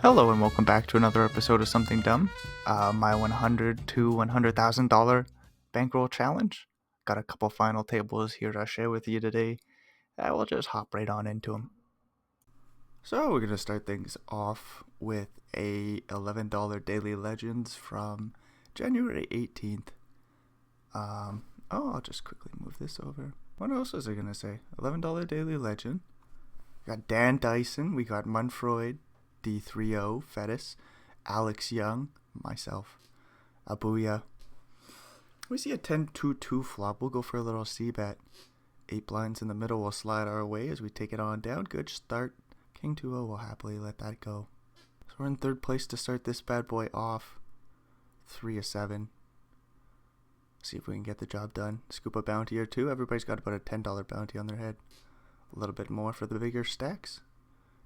Hello and welcome back to another episode of Something Dumb. My $100 to $100,000 bankroll challenge. Got a couple final tables here to share with you today. We'll just hop right on into them. So we're going to start things off with a $11 Daily Legends from January 18th. I'll just quickly move this over. What else was I going to say? $11 Daily Legend. We got Dan Dyson. We got Munfroyd. D3O, Fettis, Alex Young, myself, Abuya. We see a 10-2-2 flop. We'll go for a little C-bet. 8 blinds in the middle will slide our way as we take it on down. Good start. King 2-0 will happily let that go. So we're in third place to start this bad boy off. 3-7. See if we can get the job done. Scoop a bounty or two. Everybody's got about a $10 bounty on their head. A little bit more for the bigger stacks.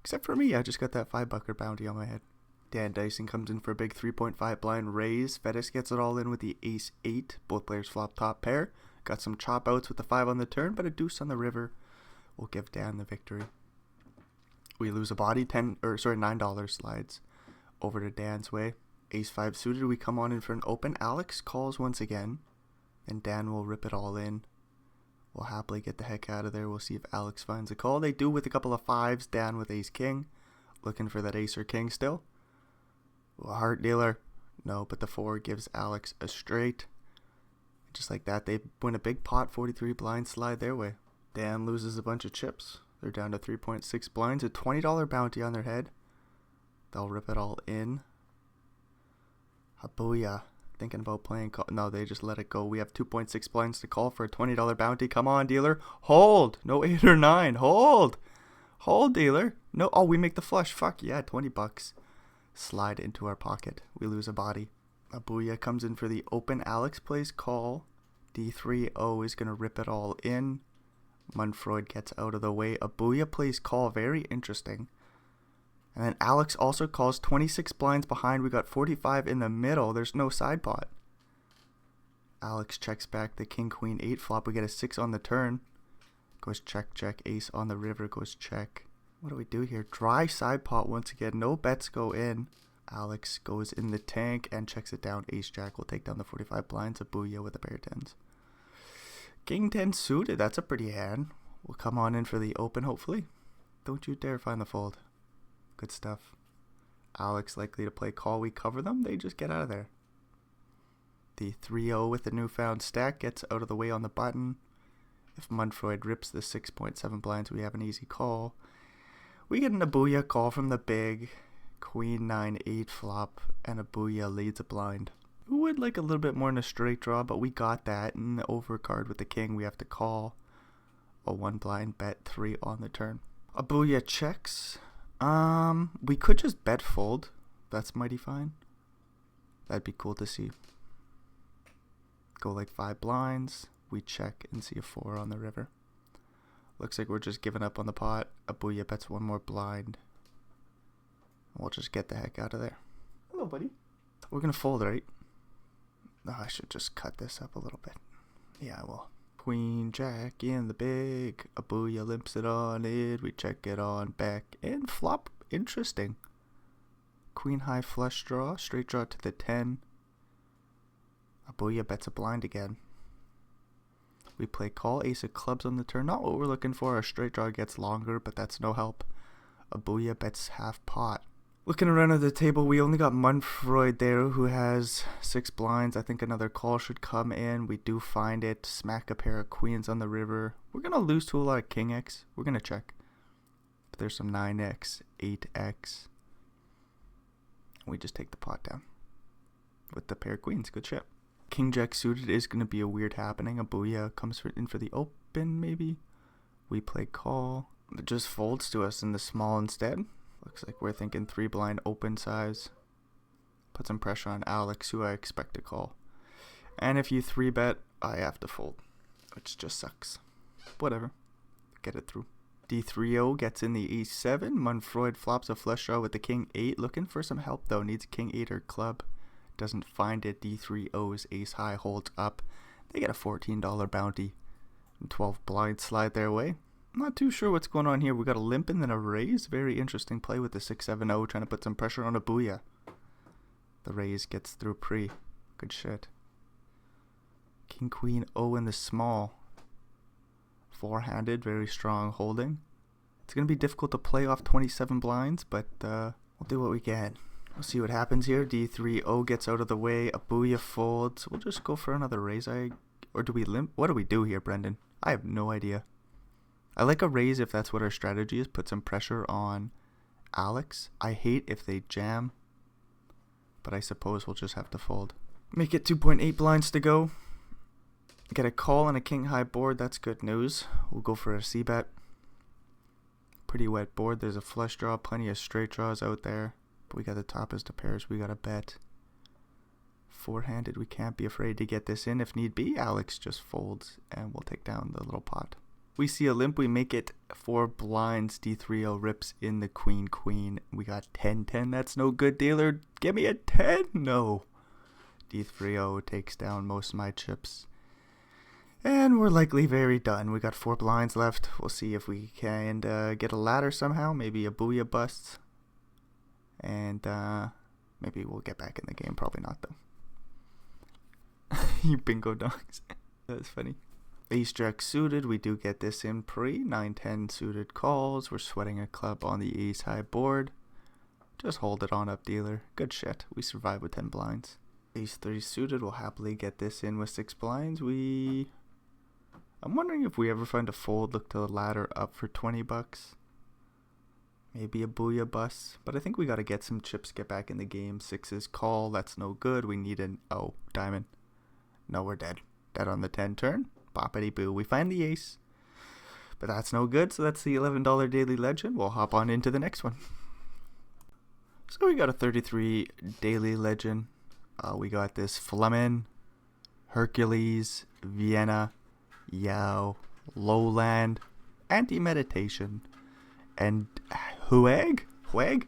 Except for me, I just got that $5 bounty on my head. Dan Dyson comes in for a big 3.5 blind raise. Fettis gets it all in with the ace-8. Both players flop top pair. Got some chop outs with the 5 on the turn, but a deuce on the river will give Dan the victory. We lose a body. $9 slides over to Dan's way. Ace-5 suited. We come on in for an open. Alex calls once again. And Dan will rip it all in. We'll happily get the heck out of there. We'll see if Alex finds a call. They do with a couple of 5s. Dan with ace-king. Looking for that ace or king still. A heart dealer. No, but the 4 gives Alex a straight. Just like that, they win a big pot. 43 blinds slide their way. Dan loses a bunch of chips. They're down to 3.6 blinds. A $20 bounty on their head. They'll rip it all in. Habuya. Thinking about playing call. No, they just let it go. We have 2.6 blinds to call for a $20 bounty. Come on, dealer. Hold. No 8 or 9. Hold. Hold, dealer. No. Oh, we make the flush. Fuck yeah, $20. Slide into our pocket. We lose a body. Abuya comes in for the open. Alex plays call. D3O is going to rip it all in. Munfroyd gets out of the way. Abuya plays call. Very interesting. And then Alex also calls 26 blinds behind. We got 45 in the middle. There's no side pot. Alex checks back the king, queen, 8 flop. We get a 6 on the turn. Goes check, check. Ace on the river goes check. What do we do here? Dry side pot once again. No bets go in. Alex goes in the tank and checks it down. Ace jack will take down the 45 blinds. Abuya with a pair of 10s. King 10 suited. That's a pretty hand. We'll come on in for the open hopefully. Don't you dare find the fold. Good stuff. Alex likely to play call. We cover them. They just get out of there. The 3-0 with the newfound stack gets out of the way on the button. If Munfroyd rips the 6.7 blinds, we have an easy call. We get an Abuya call from the big. Queen 9-8 flop. And Abuya leads a blind. We would like a little bit more in a straight draw, but we got that. In the overcard with the king, we have to call. A 1 blind bet, 3 on the turn. Abuya checks. We could just bet fold. That's mighty fine. That'd be cool to see. Go like 5 blinds. We check and see a 4 on the river. Looks like we're just giving up on the pot. Abuya bets 1 more blind. We'll just get the heck out of there. Hello, buddy. We're gonna fold, right? Oh, I should just cut this up a little bit. Yeah, I will. Queen jack in the big. Abuya limps it on it. We check it on back and flop. Interesting. Queen high flush draw. Straight draw to the 10. Abuya bets a blind again. We play call. Ace of clubs on the turn. Not what we're looking for. Our straight draw gets longer, but that's no help. Abuya bets half pot. Looking around at the table, we only got Munfroyd there who has 6 blinds. I think another call should come in. We do find it. Smack a pair of queens on the river. We're going to lose to a lot of king X. We're going to check. But there's some 9X, 8X. We just take the pot down. With the pair of queens. Good shit. King jack suited is going to be a weird happening. Abuya comes in for the open maybe. We play call. It just folds to us in the small instead. Looks like we're thinking 3 blind open size. Put some pressure on Alex, who I expect to call. And if you 3-bet, I have to fold. Which just sucks. Whatever. Get it through. D3-0 gets in the E7. Munfroyd flops a flush draw with the king 8. Looking for some help though. Needs king 8 or club. Doesn't find it. D3-0's ace high holds up. They get a $14 bounty. And 12 blinds slide their way. I'm not too sure what's going on here. We got a limp and then a raise. Very interesting play with the 6-7-0, trying to put some pressure on a booyah. The raise gets through pre. Good shit. King, queen, O in the small. Four-handed, very strong holding. It's going to be difficult to play off 27 blinds, but we'll do what we can. We'll see what happens here. D3, O gets out of the way. A booyah folds. We'll just go for another raise. Or do we limp? What do we do here, Brendan? I have no idea. I like a raise if that's what our strategy is. Put some pressure on Alex. I hate if they jam, but I suppose we'll just have to fold. Make it 2.8 blinds to go. Get a call and a king high board. That's good news. We'll go for a c-bet. Pretty wet board. There's a flush draw. Plenty of straight draws out there. But we got the top as to pairs. We got to bet. Four-handed. We can't be afraid to get this in if need be. Alex just folds and we'll take down the little pot. We see a limp. We make it 4 blinds. D3-0 rips in the queen, queen. We got 10-10. That's no good, dealer. Give me a 10. No. D3-0 takes down most of my chips. And we're likely very done. We got 4 blinds left. We'll see if we can get a ladder somehow. Maybe a booyah busts. And maybe we'll get back in the game. Probably not, though. You bingo dogs. That's funny. Ace jack suited. We do get this in pre. 9-10 suited calls. We're sweating a club on the ace high board. Just hold it on up, dealer. Good shit. We survive with 10 blinds. Ace 3 suited. We'll happily get this in with 6 blinds. I'm wondering if we ever find a fold, look to the ladder up for 20 bucks. Maybe a booyah bust. But I think we got to get some chips, get back in the game. 6s call. That's no good. We need an... Oh, diamond. No, we're dead. Dead on the 10 turn. Boppity boo. We find the ace. But that's no good. So that's the $11 daily legend. We'll hop on into the next one. So we got a 33 daily legend. We got this Flemen, Hercules, Vienna, Yao, Lowland, Anti-Meditation, and Hueg? Hueg?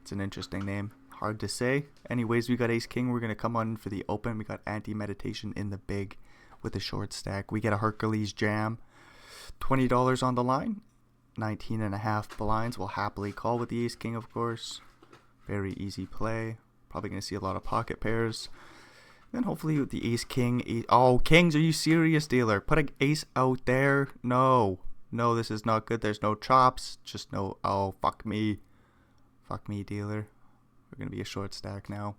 It's an interesting name. Hard to say. Anyways, we got Ace King. We're going to come on for the open. We got Anti-Meditation in the big with a short stack. We get a Hercules jam. $20 on the line. 19.5 blinds. We'll happily call with the Ace King, of course. Very easy play. Probably going to see a lot of pocket pairs. Then hopefully with the ace king. Oh, kings, are you serious, dealer? Put an ace out there? No. No, this is not good. There's no chops. Just no. Oh, fuck me. Fuck me, dealer. We're going to be a short stack now.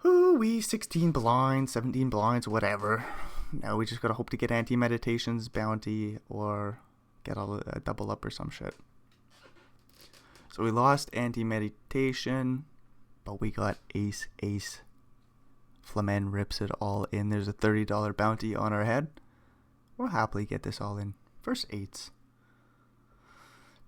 Ooh-wee, 16 blinds, 17 blinds, whatever. Now we just got to hope to get Anti-Meditation's bounty or get a double up or some shit. So we lost Anti-Meditation, but we got ace, ace. Flemen rips it all in. There's a $30 bounty on our head. We'll happily get this all in. First 8s.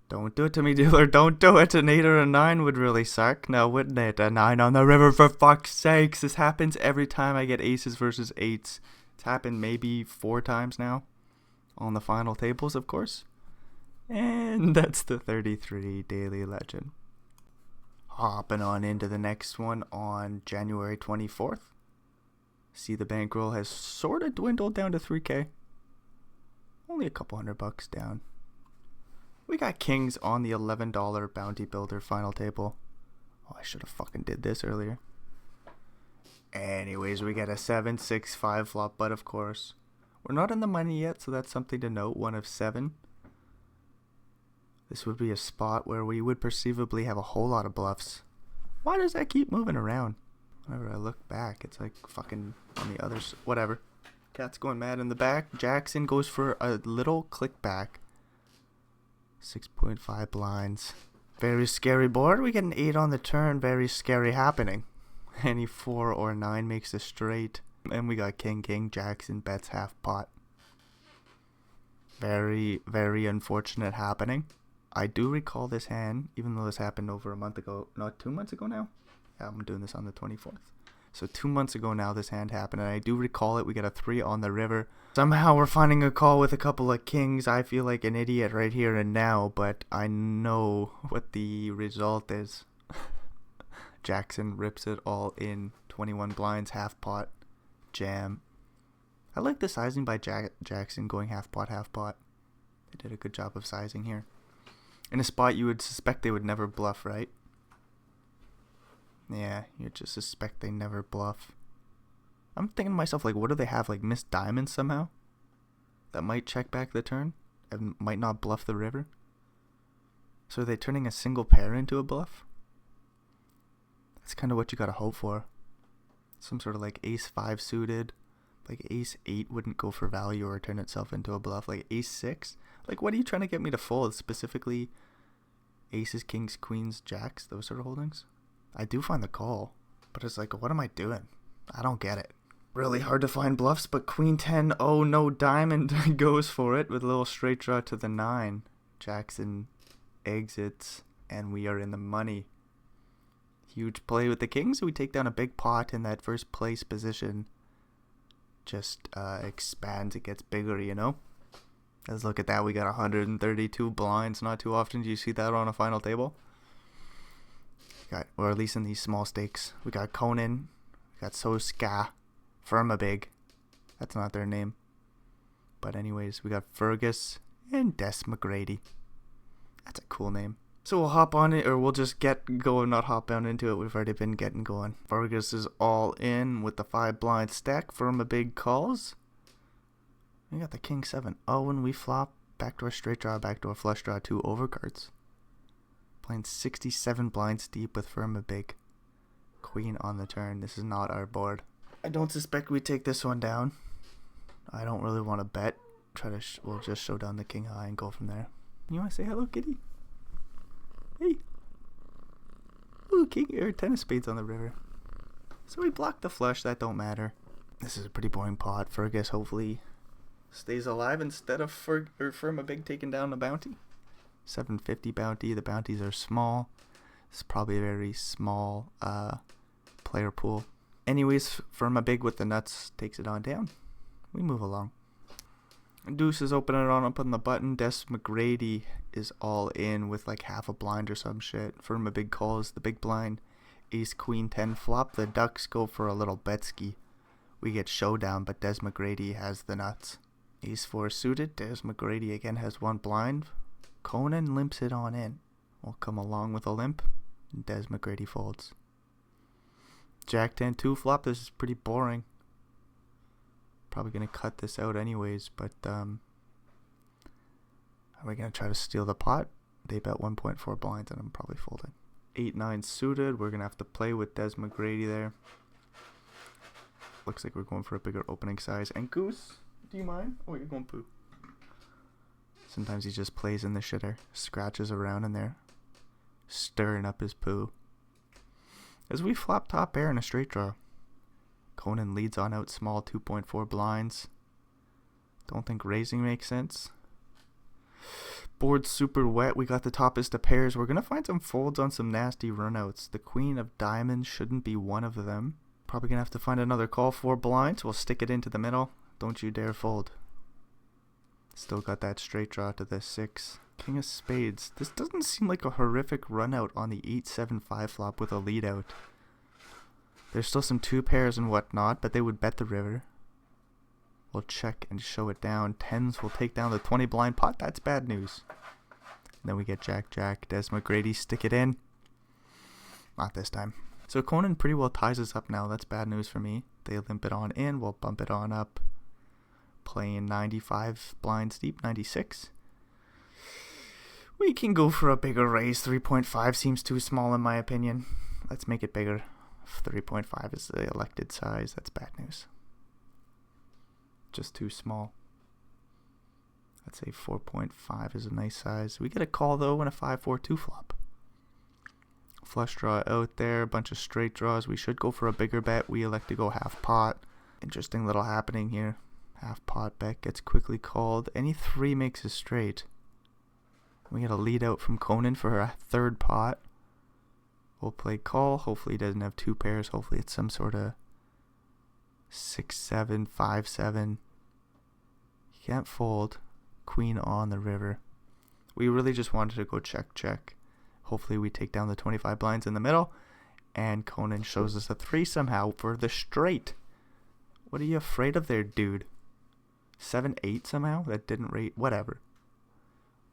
Don't do it to me, dealer. Don't do it. An 8 or a 9 would really suck. No, wouldn't it? A 9 on the river, for fuck's sakes. This happens every time I get aces versus 8s. It's happened maybe 4 times now. On the final tables, of course. And that's the 33 daily legend. Hopping on into the next one on January 24th. See, the bankroll has sort of dwindled down to 3K. Only a couple $100 down. We got kings on the $11 bounty builder final table. Oh, I should have fucking did this earlier. Anyways, we get a 7-6-5 flop, but of course, we're not in the money yet, so that's something to note. 1 of 7. This would be a spot where we would perceivably have a whole lot of bluffs. Why does that keep moving around? Whenever I look back, it's like fucking on the others. Whatever. Cat's going mad in the back. Jackson goes for a little click back. 6.5 blinds. Very scary board. We get an 8 on the turn. Very scary happening. Any 4 or 9 makes a straight. And we got king, king. Jackson bets half pot. Very, very unfortunate happening. I do recall this hand, even though this happened over a month ago. Not 2 months ago now? Yeah, I'm doing this on the 24th. So 2 months ago now this hand happened, and I do recall it. We got a 3 on the river. Somehow we're finding a call with a couple of kings. I feel like an idiot right here and now, but I know what the result is. Jackson rips it all in. 21 blinds, half pot, jam. I like the sizing by Jackson going half pot, half pot. Did a good job of sizing here. In a spot you would suspect they would never bluff, right? Yeah, you just suspect they never bluff. I'm thinking to myself, like, what do they have? Like, missed diamonds somehow? That might check back the turn? And might not bluff the river? So are they turning a single pair into a bluff? That's kind of what you gotta hope for. Some sort of like ace 5 suited. Like ace 8 wouldn't go for value or turn itself into a bluff. Like ace 6? Like, what are you trying to get me to fold? Specifically aces, kings, queens, jacks, those sort of holdings? I do find the call, but it's like, what am I doing? I don't get it. Really hard to find bluffs, but queen 10, oh no, diamond goes for it with a little straight draw to the 9. Jackson exits, and we are in the money. Huge play with the king, so we take down a big pot in that first place position. Just expands, it gets bigger, you know? Let's look at that. We got 132 blinds. Not too often do you see that on a final table. Or at least in these small stakes. We got Conan, we got Soska, Firmabig. That's not their name. But anyways, we got Fergus and Des McGrady. That's a cool name. So we'll hop on it, or we'll just get going, not hop down into it. We've already been getting going. Fergus is all in with the 5 blind stack. Firmabig calls. We got the king 7. Oh, and we flop backdoor straight draw, backdoor flush draw, 2 overcards. Playing 67 blinds deep with Firmabig. Queen on the turn. This is not our board. I don't suspect we take this one down. I don't really want to bet. We'll just show down the king high and go from there. You want to say hello, kitty? Hey. Ooh, king or 10 of spades on the river. So we blocked the flush. That don't matter. This is a pretty boring pot. Fergus hopefully stays alive instead of Firmabig taking down the bounty. 750 bounty. The bounties are small. It's probably a very small player pool. Anyways, Firmabig with the nuts takes it on down. We move along. Deuce is opening it on up on the button. Des McGrady is all in with like half a blind or some shit. Firmabig calls the big blind. Ace queen 10 flop. The ducks go for a little betski. We get showdown, but Des McGrady has the nuts. Ace 4 suited. Des McGrady again has 1 blind. Conan limps it on in. We'll come along with a limp. Des McGrady folds. Jack 10 2 flop. This is pretty boring. Probably going to cut this out anyways, but are we going to try to steal the pot? They bet 1.4 blinds and I'm probably folding. 8-9 suited. We're going to have to play with Des McGrady there. Looks like we're going for a bigger opening size. And Goose, do you mind? Oh, you're going poo. Sometimes he just plays in the shitter. Scratches around in there. Stirring up his poo. As we flop top pair in a straight draw. Conan leads on out small, 2.4 blinds. Don't think raising makes sense. Board super wet. We got the toppest of pairs. We're going to find some folds on some nasty runouts. The queen of diamonds shouldn't be one of them. Probably going to have to find another call. 4 blinds. We'll stick it into the middle. Don't you dare fold. Still got that straight draw to the 6. King of spades. This doesn't seem like a horrific runout on the 8-7-5 flop with a lead out. There's still some 2 pairs and whatnot, but they would bet the river. We'll check and show it down. 10s will take down the 20 blind pot. That's bad news. And then we get Jack. Des McGrady stick it in. Not this time. So Conan pretty well ties us up now. That's bad news for me. They limp it on in. We'll bump it on up. Playing 95 blinds deep. 96. We can go for a bigger raise. 3.5 seems too small in my opinion. Let's make it bigger. 3.5 is the elected size. That's bad news. Just too small. I'd say 4.5 is a nice size. We get a call though in a 5-4-2 flop. Flush draw out there. A bunch of straight draws. We should go for a bigger bet. We elect to go half pot. Interesting little happening here. Half pot bet gets quickly called. Any 3 makes a straight. We get a lead out from Conan for a 3rd pot. We'll play call. Hopefully he doesn't have 2 pairs. Hopefully it's some sort of 6-7, 5-7. He can't fold. Queen on the river. We really just wanted to go check. Hopefully we take down the 25 blinds in the middle. And Conan shows us a 3 somehow for the straight. What are you afraid of there, dude? 7-8 somehow? That didn't rate. Whatever.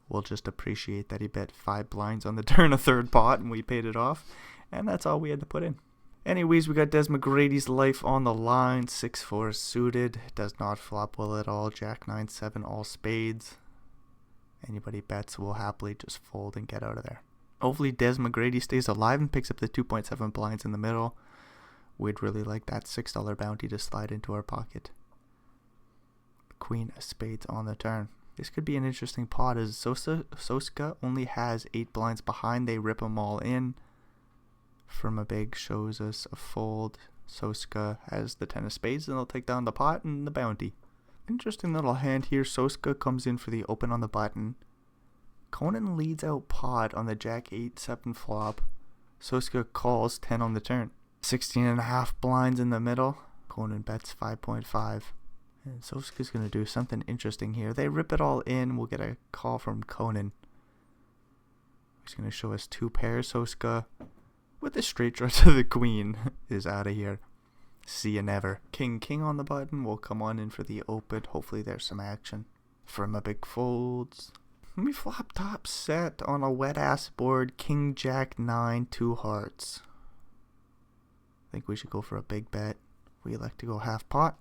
We'll just appreciate that he bet 5 blinds on the turn a third pot and we paid it off. And that's all we had to put in. Anyways, we got Des McGrady's life on the line. 6-4 suited. Does not flop well at all. Jack 9-7 all spades. Anybody bets will happily just fold and get out of there. Hopefully Des McGrady stays alive and picks up the 2.7 blinds in the middle. We'd really like that $6 bounty to slide into our pocket. Queen of spades on the turn. This could be an interesting pot as Soska only has 8 blinds behind. They rip them all in. From a big shows us a fold. Soska has the 10 of spades and they'll take down the pot and the bounty. Interesting little hand here. Soska comes in for the open on the button. Conan leads out pot on the Jack 8-7 flop. Soska calls 10 on the turn. 16.5 blinds in the middle. Conan bets 5.5. And Soska's going to do something interesting here. They rip it all in. We'll get a call from Conan. He's going to show us 2 pairs. Soska, with a straight draw to the queen, is out of here. See you never. King on the button. We'll come on in for the open. Hopefully there's some action. From a big folds. We flop top set on a wet ass board. King Jack 9, 2 hearts. I think we should go for a big bet. We elect to go half pot.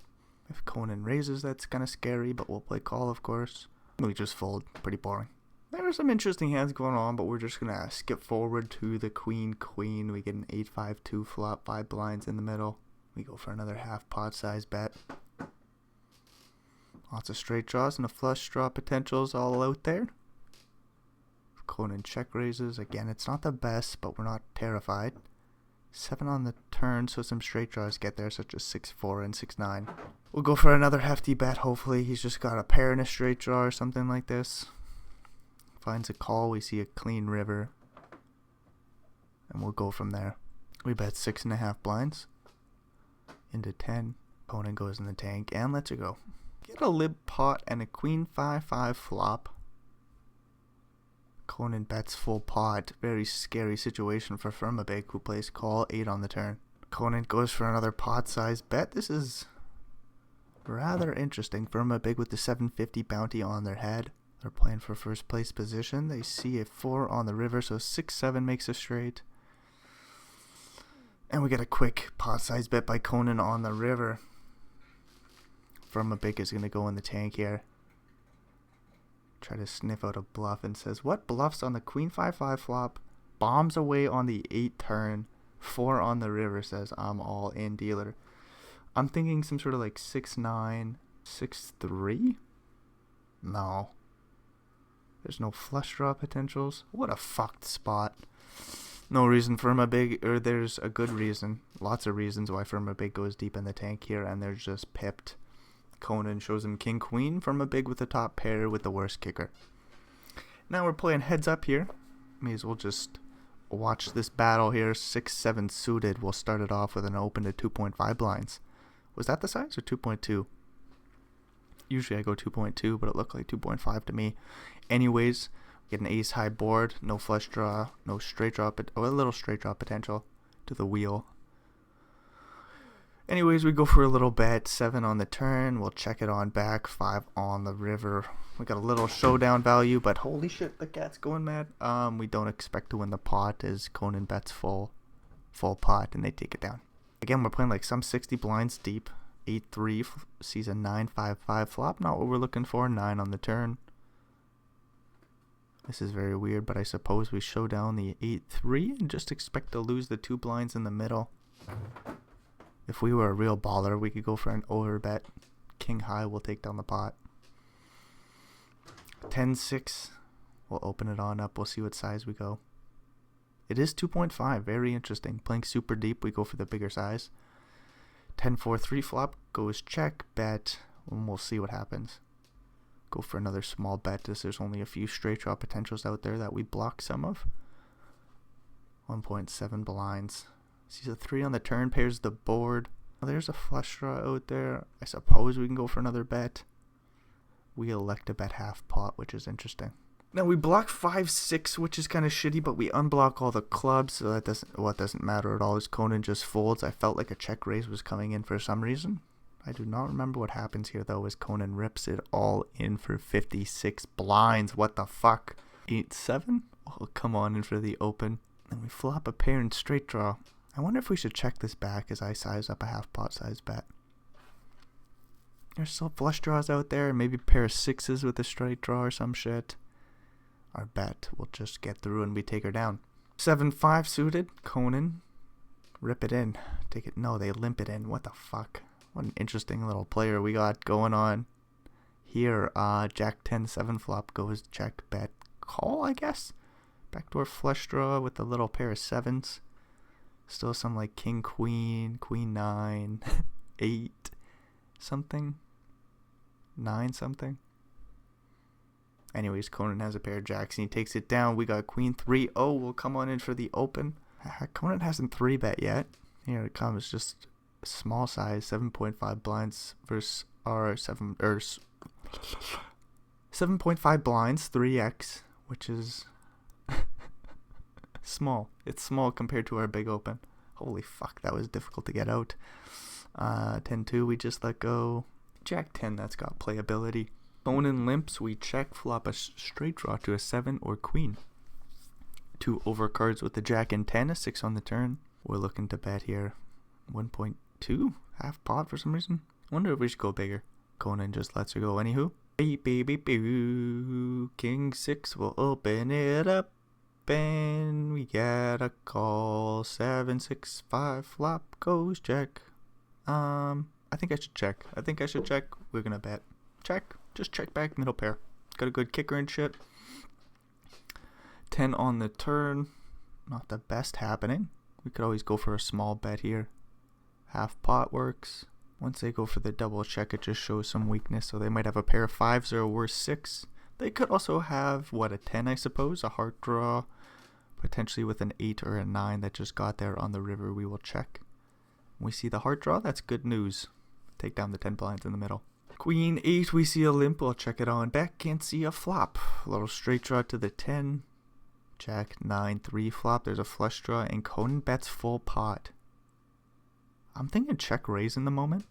If Conan raises, that's kind of scary, but we'll play call, of course. We just fold. Pretty boring. There are some interesting hands going on, but we're just going to skip forward to the queen. We get an 8-5-2 flop, 5 blinds in the middle. We go for another half pot size bet. Lots of straight draws and a flush draw potentials all out there. Conan check raises. Again, it's not the best, but we're not terrified. 7 on the turn, so some straight draws get there, such as 6-4 and 6-9. We'll go for another hefty bet, hopefully. He's just got a pair and a straight draw or something like this. Finds a call, we see a clean river. And we'll go from there. We bet 6.5 blinds. Into 10. Conan goes in the tank and lets it go. Get a lib pot and a queen 5-5 flop. Conan bets full pot. Very scary situation for Firmabig, who plays call 8 on the turn. Conan goes for another pot size bet. This is rather interesting. Firmabig with the 750 bounty on their head. They're playing for first place position. They see a 4 on the river, so 6-7 makes a straight. And we get a quick pot size bet by Conan on the river. Firmabig is going to go in the tank here. Try to sniff out a bluff and says, what bluffs on the queen 5-5 flop? Bombs away on the 8 turn. 4 on the river, says I'm all in dealer. I'm thinking some sort of like 6-9, 6-3? No. There's no flush draw potentials. What a fucked spot. No reason Firmabig, or there's a good reason. Lots of reasons why Firmabig goes deep in the tank here, and they're just pipped. Conan shows him king queen. Firmabig with the top pair with the worst kicker. Now we're playing heads up here. May as well just watch this battle here. 6-7 suited. We'll start it off with an open to 2.5 blinds. Was that the size or 2.2? Usually I go 2.2, but it looked like 2.5 to me. Anyways, get an ace high board. No flush draw. No straight draw, but a little straight draw potential to the wheel. Anyways, we go for a little bet. 7 on the turn. We'll check it on back. 5 on the river. We got a little showdown value, but holy shit, the cat's going mad. We don't expect to win the pot as Conan bets full pot and they take it down. Again, we're playing like some 60 blinds deep. 8-3 sees a 9-5-5 flop. Not what we're looking for. 9 on the turn. This is very weird, but I suppose we show down the 8-3 and just expect to lose the 2 blinds in the middle. If we were a real baller, we could go for an over bet. King high will take down the pot. 10-6. We'll open it on up. We'll see what size we go. It is 2.5. Very interesting. Playing super deep, we go for the bigger size. 10-4-3 flop goes check, bet, and we'll see what happens. Go for another small bet as there's only a few straight draw potentials out there that we block some of. 1.7 blinds. Sees a 3 on the turn, pairs the board. There's a flush draw out there. I suppose we can go for another bet. We elect to bet half pot, which is interesting. Now we block 5-6, which is kind of shitty, but we unblock all the clubs, so that doesn't matter at all. As Conan just folds, I felt like a check raise was coming in for some reason. I do not remember what happens here, though, as Conan rips it all in for 56 blinds. What the fuck? 8-7? Oh, come on in for the open. And we flop a pair in straight draw. I wonder if we should check this back as I size up a half pot size bet. There's still flush draws out there, maybe a pair of sixes with a straight draw or some shit. Our bet will just get through and we take her down. 7-5 suited, Conan. Rip it in. Take it. No, they limp it in. What the fuck? What an interesting little player we got going on here. Jack 10-7 flop goes check, bet, call, I guess. Backdoor flush draw with a little pair of sevens. Still some like king, queen, queen 9, 8 something, 9 something. Anyways, Conan has a pair of jacks and he takes it down. We got queen 3. Oh, we'll come on in for the open. Conan hasn't 3-bet yet. Here it comes, just small size, 7.5 blinds versus our 7.5 blinds, 3x, which is small. It's small compared to our big open. Holy fuck, that was difficult to get out. 10-2, we just let go. Jack 10, that's got playability. Conan limps, we check, flop a straight draw to a 7 or queen. 2 overcards with the jack and 10, a 6 on the turn. We're looking to bet here. 1.2, half pot for some reason. Wonder if we should go bigger. Conan just lets her go anywho. Beep, beep, beep, beep. King 6 will open it up. And we get a call. 7-6-5 flop goes check. I think I should check. We're gonna bet. Check. Just check back middle pair. Got a good kicker and shit. 10 on the turn. Not the best happening. We could always go for a small bet here. Half pot works. Once they go for the double check, it just shows some weakness. So they might have a pair of 5s or a worse 6. They could also have, a 10, I suppose. A heart draw. Potentially with an 8 or a 9 that just got there on the river. We will check. We see the heart draw. That's good news. Take down the 10 blinds in the middle. Queen 8, we see a limp. We'll check it on back. Can't see a flop. A little straight draw to the 10. Jack 9-3 flop. There's a flush draw. And Conan bets full pot. I'm thinking check raise in the moment.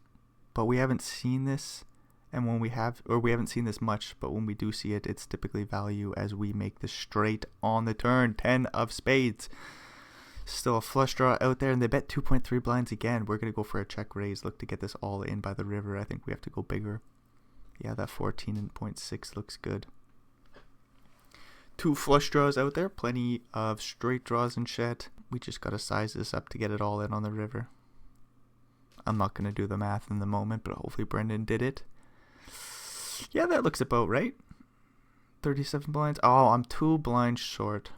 But we haven't seen this. And when we haven't seen this much. But when we do see it, it's typically value as we make the straight on the turn. 10 of spades. Still a flush draw out there, and they bet 2.3 blinds again. We're going to go for a check raise. Look to get this all in by the river. I think we have to go bigger. Yeah, that 14.6 looks good. 2 flush draws out there. Plenty of straight draws and shit. We just got to size this up to get it all in on the river. I'm not going to do the math in the moment, but hopefully Brendan did it. Yeah, that looks about right. 37 blinds. Oh, I'm 2 blinds short.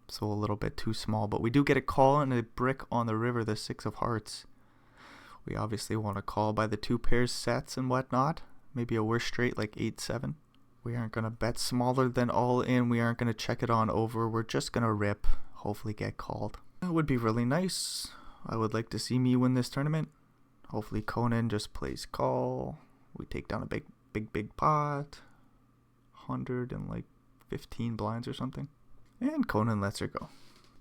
So a little bit too small, but we do get a call and a brick on the river, the 6 of hearts. We obviously want to call by the 2 pairs sets and whatnot. Maybe a worse straight like 8-7. We aren't going to bet smaller than all in. We aren't going to check it on over. We're just going to rip, hopefully get called. That would be really nice. I would like to see me win this tournament. Hopefully Conan just plays call. We take down a big pot. 115 blinds or something. And Conan lets her go.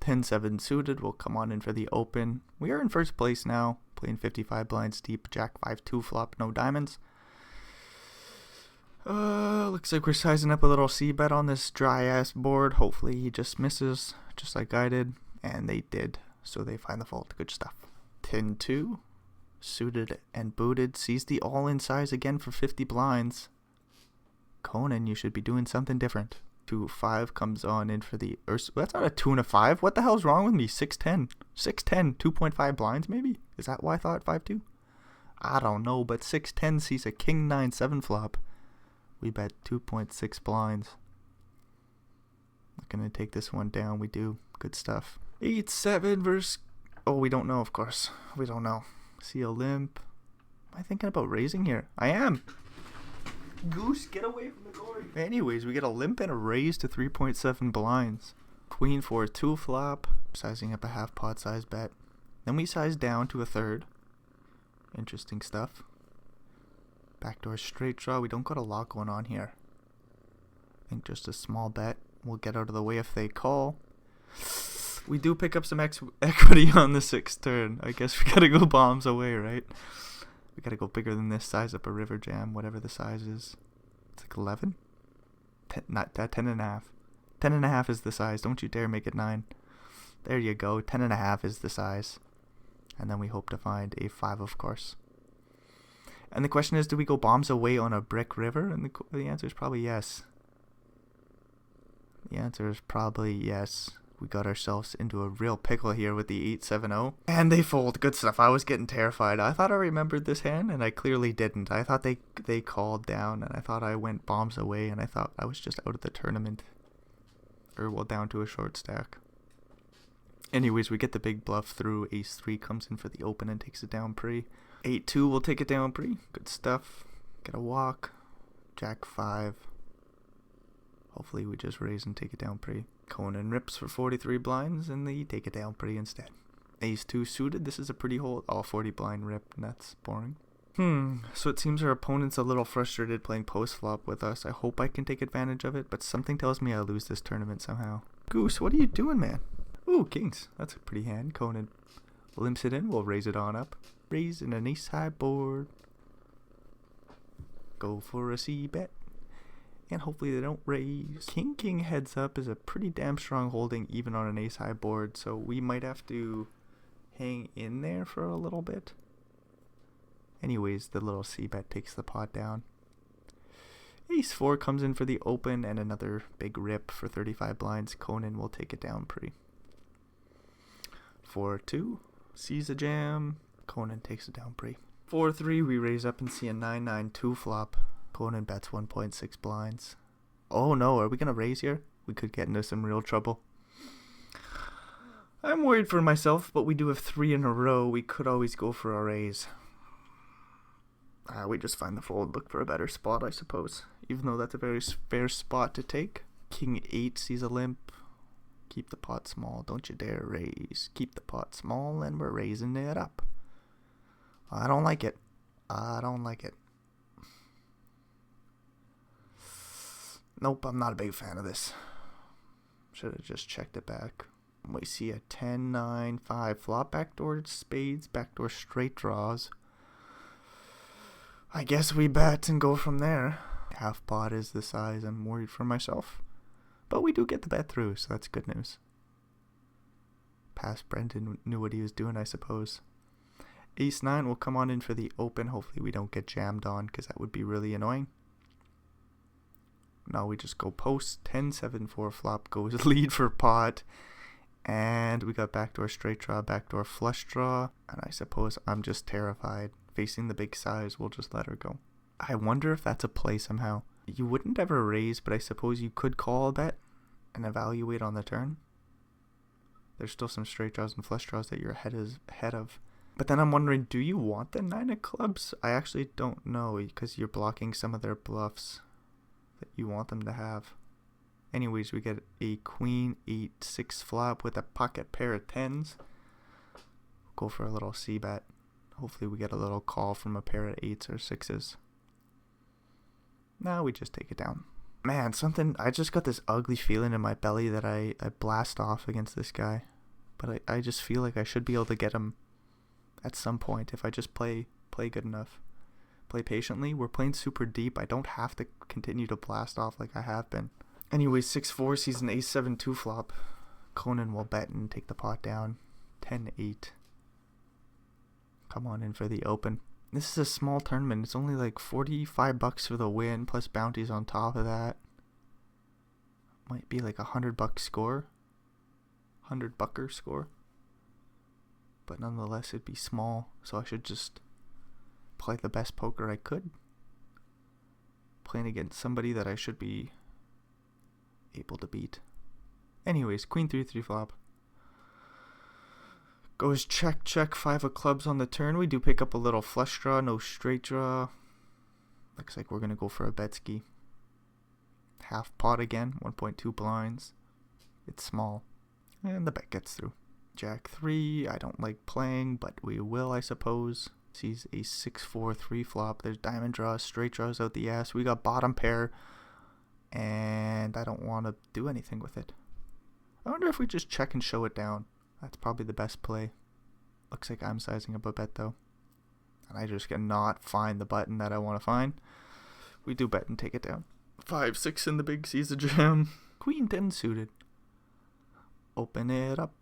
10-7 suited. We'll come on in for the open. We are in first place now. Playing 55 blinds deep. Jack 5-2 flop. No diamonds. Looks like we're sizing up a little c-bet on this dry-ass board. Hopefully he just misses. Just like I did. And they did. So they find the fault. Good stuff. 10-2. Suited and booted. Sees the all-in size again for 50 blinds. Conan, you should be doing something different. 2-5 comes on in for the... that's not a 2 and a 5. What the hell's wrong with me? 6-10. 6-10. 2.5 blinds, maybe? Is that why I thought 5-2? I don't know, but 6-10 sees a king 9-7 flop. We bet 2.6 blinds. Not going to take this one down. We do. Good stuff. 8-7 versus... Oh, we don't know, of course. We don't know. See a limp. Am I thinking about raising here? I am. Goose, get away from the gourd. Anyways, we get a limp and a raise to 3.7 blinds. Queen 4-2 flop. Sizing up a half pot size bet. Then we size down to a third. Interesting stuff. Backdoor straight draw. We don't got a lot going on here. I think just a small bet. We'll get out of the way if they call. We do pick up some equity on the 6th turn. I guess we gotta go bombs away, right? We gotta go bigger than this. Size up a river jam, whatever the size is. It's like 11? 10, not that, 10 and a half. 10 and a half is the size. Don't you dare make it 9. There you go. 10 and a half is the size. And then we hope to find a 5, of course. And the question is, do we go bombs away on a brick river? And the answer is probably yes. The answer is probably yes. We got ourselves into a real pickle here with the 8-7-0. And they fold. Good stuff. I was getting terrified. I thought I remembered this hand, and I clearly didn't. I thought they called down, and I thought I went bombs away, and I thought I was just out of the tournament. Or, well, down to a short stack. Anyways, we get the big bluff through. Ace-3 comes in for the open and takes it down pre. 8-2 will take it down pre. Good stuff. Get a walk. Jack-5. Hopefully we just raise and take it down pre. Conan rips for 43 blinds and they take it down pre instead. Ace-2 suited. This is a pretty hold. All 40 blind rip. That's boring. So it seems our opponent's a little frustrated playing post-flop with us. I hope I can take advantage of it, but something tells me I'll lose this tournament somehow. Goose, what are you doing, man? Ooh, kings. That's a pretty hand. Conan limps it in. We'll raise it on up. Raise in an ace-high board. Go for a c-bet. And hopefully they don't raise. King heads up is a pretty damn strong holding even on an ace-high board, so we might have to hang in there for a little bit. Anyways, the little c-bet takes the pot down. Ace-4 comes in for the open and another big rip for 35 blinds. Conan will take it down pre. 4-2 sees a jam. Conan takes it down pre. 4-3 we raise up and see a 9-9-2 flop. Conan bets 1.6 blinds. Oh no, are we gonna raise here? We could get into some real trouble. I'm worried for myself, but we do have 3 in a row. We could always go for a raise. We just find the fold, look for a better spot, I suppose. Even though that's a very fair spot to take. King 8 sees a limp. Keep the pot small, don't you dare raise. Keep the pot small and we're raising it up. I don't like it. I don't like it. Nope, I'm not a big fan of this. Should have just checked it back. We see a 10-9-5 flop, backdoor spades, backdoor straight draws. I guess we bet and go from there. Half pot is the size. I'm worried for myself. But we do get the bet through, so that's good news. Past Brendan knew what he was doing, I suppose. Ace-9 will come on in for the open. Hopefully we don't get jammed on, because that would be really annoying. Now we just go post. 10-7-4 flop goes lead for pot. And we got backdoor straight draw, backdoor flush draw. And I suppose I'm just terrified. Facing the big size, we'll just let her go. I wonder if that's a play somehow. You wouldn't ever raise, but I suppose you could call a bet and evaluate on the turn. There's still some straight draws and flush draws that you're ahead of. But then I'm wondering, do you want the 9 of clubs? I actually don't know, because you're blocking some of their bluffs that you want them to have. Anyways, we get a queen 8-6 flop with a pocket pair of 10s. Go for a little c-bet. Hopefully we get a little call from a pair of 8s or 6s. Now we just take it down. Man, I just got this ugly feeling in my belly that I blast off against this guy. But I just feel like I should be able to get him at some point if I just play good enough. Play patiently. We're playing super deep. I don't have to continue to blast off like I have been. Anyway, 6-4 sees an ace-7-2 flop. Conan will bet and take the pot down. 10-8. Come on in for the open. This is a small tournament. It's only like $45 for the win, plus bounties on top of that. Might be like $100 score. $100 score. But nonetheless, it'd be small, so I should just play the best poker I could. Playing against somebody that I should be able to beat. Anyways, queen 3-3 flop. Goes check, check, 5 of clubs on the turn. We do pick up a little flush draw, no straight draw. Looks like we're going to go for a betski. Half pot again, 1.2 blinds. It's small. And the bet gets through. Jack 3, I don't like playing, but we will, I suppose. Sees a 6-4-3 flop. There's diamond draws, straight draws out the ass. We got bottom pair, and I don't want to do anything with it. I wonder if we just check and show it down. That's probably the best play. Looks like I'm sizing up a bet, though. And I just cannot find the button that I want to find. We do bet and take it down. 5-6 in the big Caesar jam. Queen 10 suited. Open it up.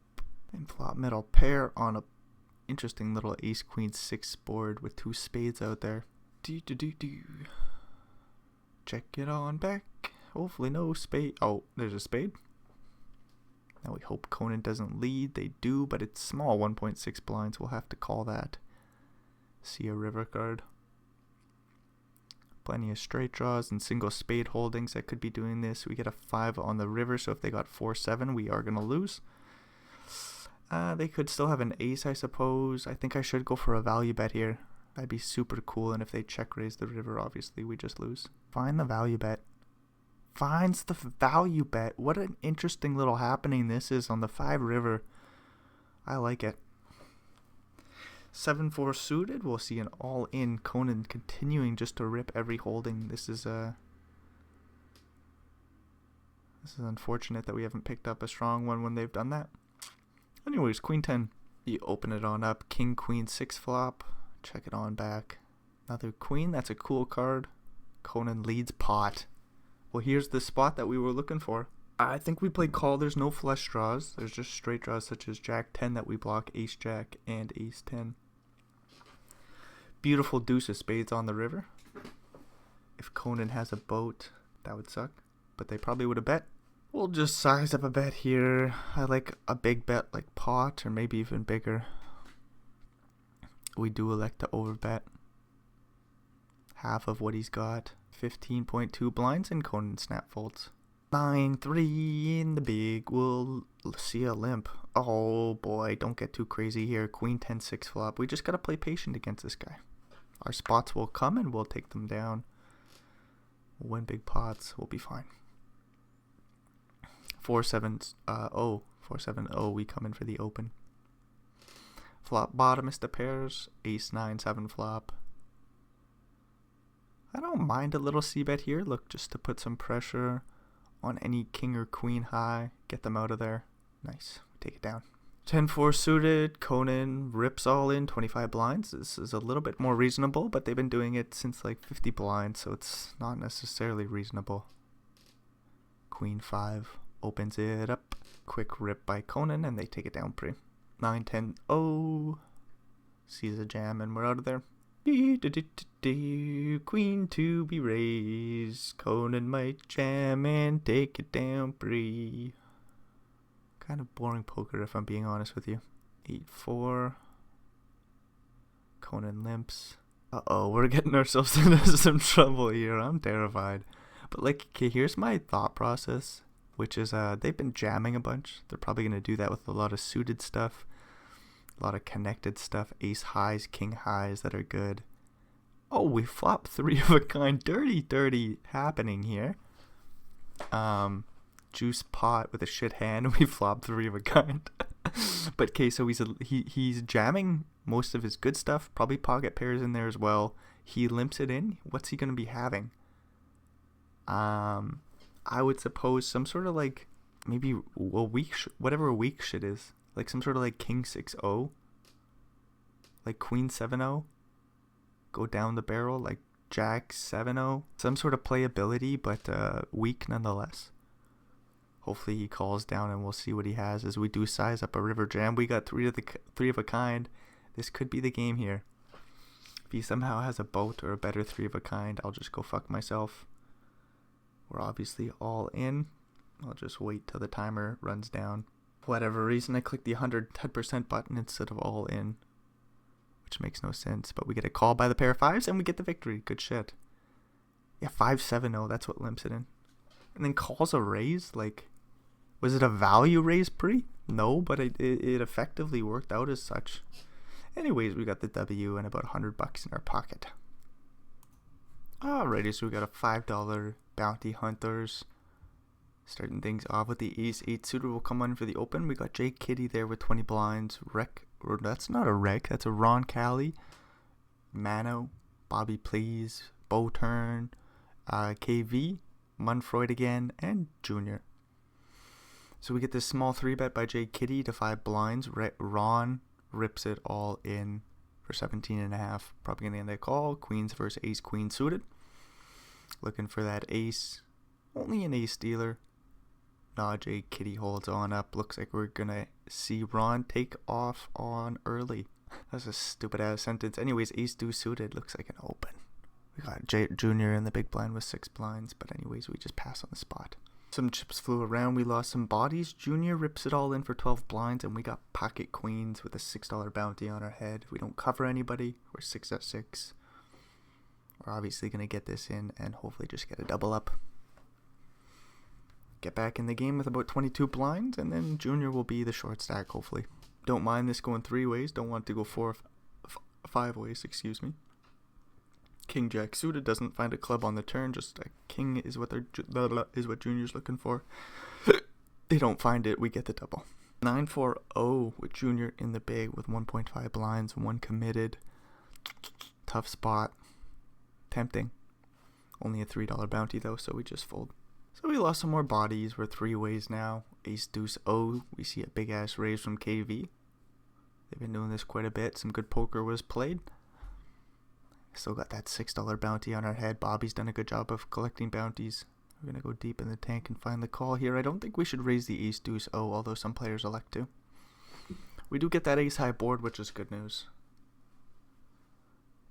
And flop middle pair on a interesting little ace queen 6 board with 2 spades out there. Do. Check it on back. Hopefully no spade. Oh, there's a spade. Now we hope Conan doesn't lead. They do, but it's small, 1.6 blinds. We'll have to call that. See a river card. Plenty of straight draws and single spade holdings that could be doing this. We get a 5 on the river, so if they got 4-7, we are going to lose. They could still have an ace, I suppose. I think I should go for a value bet here. That'd be super cool, and if they check raise the river, obviously we just lose. Find the value bet. Finds the value bet. What an interesting little happening this is on the 5 river. I like it. 7-4 suited. We'll see an all-in Conan continuing just to rip every holding. This is unfortunate that we haven't picked up a strong one when they've done that. Anyways, Queen 10. You open it on up. King Queen 6 flop. Check it on back. Another queen. That's a cool card. Conan leads pot. Well, here's the spot that we were looking for. I think we play call. There's no flush draws. There's just straight draws such as Jack 10 that we block, Ace Jack, and Ace 10. Beautiful deuce of spades on the river. If Conan has a boat, that would suck. But they probably would have bet. We'll just size up a bet here. I like a big bet like pot, or maybe even bigger. We do elect to overbet. Half of what he's got. 15.2 blinds and Conan snap folds. 9-3 in the big. We'll see a limp. Oh boy, don't get too crazy here. Queen 10-6 flop. We just gotta play patient against this guy. Our spots will come and we'll take them down. We'll win big pots. We'll be fine. 4-7-0. We come in for the open. Flop bottom is the pairs. Ace 9-7 flop. I don't mind a little c-bet here. Look, just to put some pressure on any king or queen high. Get them out of there. Nice. Take it down. 10-4 suited. Conan rips all in 25 blinds. This is a little bit more reasonable, but they've been doing it since like 50 blinds, so it's not necessarily reasonable. Queen 5 opens it up. Quick rip by Conan, and they take it down pre. 9-10-0. Sees a jam, and we're out of there. Queen to be raised. Conan might jam and take it down pre. Kind of boring poker if I'm being honest with you. 8-4. Conan limps. Uh-oh, we're getting ourselves into some trouble here. I'm terrified. But like, okay, here's my thought process, which is they've been jamming a bunch. They're probably going to do that with a lot of suited stuff. A lot of connected stuff. Ace highs, king highs that are good. Oh, we flop 3 of a kind. Dirty happening here. Juice pot with a shit hand. We flop 3 of a kind. But okay, so he's jamming most of his good stuff. Probably pocket pairs in there as well. He limps it in. What's he going to be having? I would suppose some sort of like maybe a weak whatever a weak shit is. Like some sort of like king 6-0. Like queen 7-0. Go down the barrel like jack 7-0. Some sort of playability, but weak nonetheless. Hopefully he calls down and we'll see what he has as we do size up a river jam. We got 3 of a kind. This could be the game here. If he somehow has a boat or a better 3 of a kind, I'll just go fuck myself. We're obviously all in. I'll just wait till the timer runs down. For whatever reason, I clicked the 110% button instead of all in, which makes no sense. But we get a call by the pair of 5s and we get the victory. Good shit. Yeah, 5-7-0. That's what limps it in. And then calls a raise. Like, was it a value raise pre? No, but it effectively worked out as such. Anyways, we got the W and about $100 in our pocket. Alrighty, so we got a $5 bounty hunters. Starting things off with the ace 8 suitor will come on for the open. We got Jay Kitty there with 20 blinds. Or that's not a wreck, that's a Ron Cali. Mano, Bobby Please, Bow Turn, KV, Munfreud again, and Junior. So we get this small 3-bet by Jay Kitty to 5 blinds. Ron rips it all in for 17.5. Probably gonna end that call. Queens versus ace queen suited. Looking for that ace. Only an ace dealer. Nah, J Kitty holds on up. Looks like we're gonna see Ron take off on early. That's a stupid ass sentence. Anyways, ace deuce suited. Looks like an open. We got Junior in the big blind with 6 blinds. But anyways, we just pass on the spot. Some chips flew around. We lost some bodies. Junior rips it all in for 12 blinds. And we got pocket queens with a $6 bounty on our head. We don't cover anybody. We're 6 at 6. We're obviously going to get this in and hopefully just get a double up. Get back in the game with about 22 blinds, and then Junior will be the short stack, hopefully. Don't mind this going 3 ways. Don't want to go 5 ways, excuse me. King Jack suited, doesn't find a club on the turn. Just a king is what Junior's looking for. They don't find it, we get the double. 9-4-0 with Junior in the big with 1.5 blinds, 1 committed. Tough spot. Tempting. Only a $3 bounty though, so we just fold. So we lost some more bodies. We're 3 ways now. Ace deuce O. We see a big ass raise from KV. They've been doing this quite a bit. Some good poker was played. Still got that $6 bounty on our head. Bobby's done a good job of collecting bounties. We're going to go deep in the tank and find the call here. I don't think we should raise the ace deuce O, although some players elect to. We do get that ace high board, which is good news.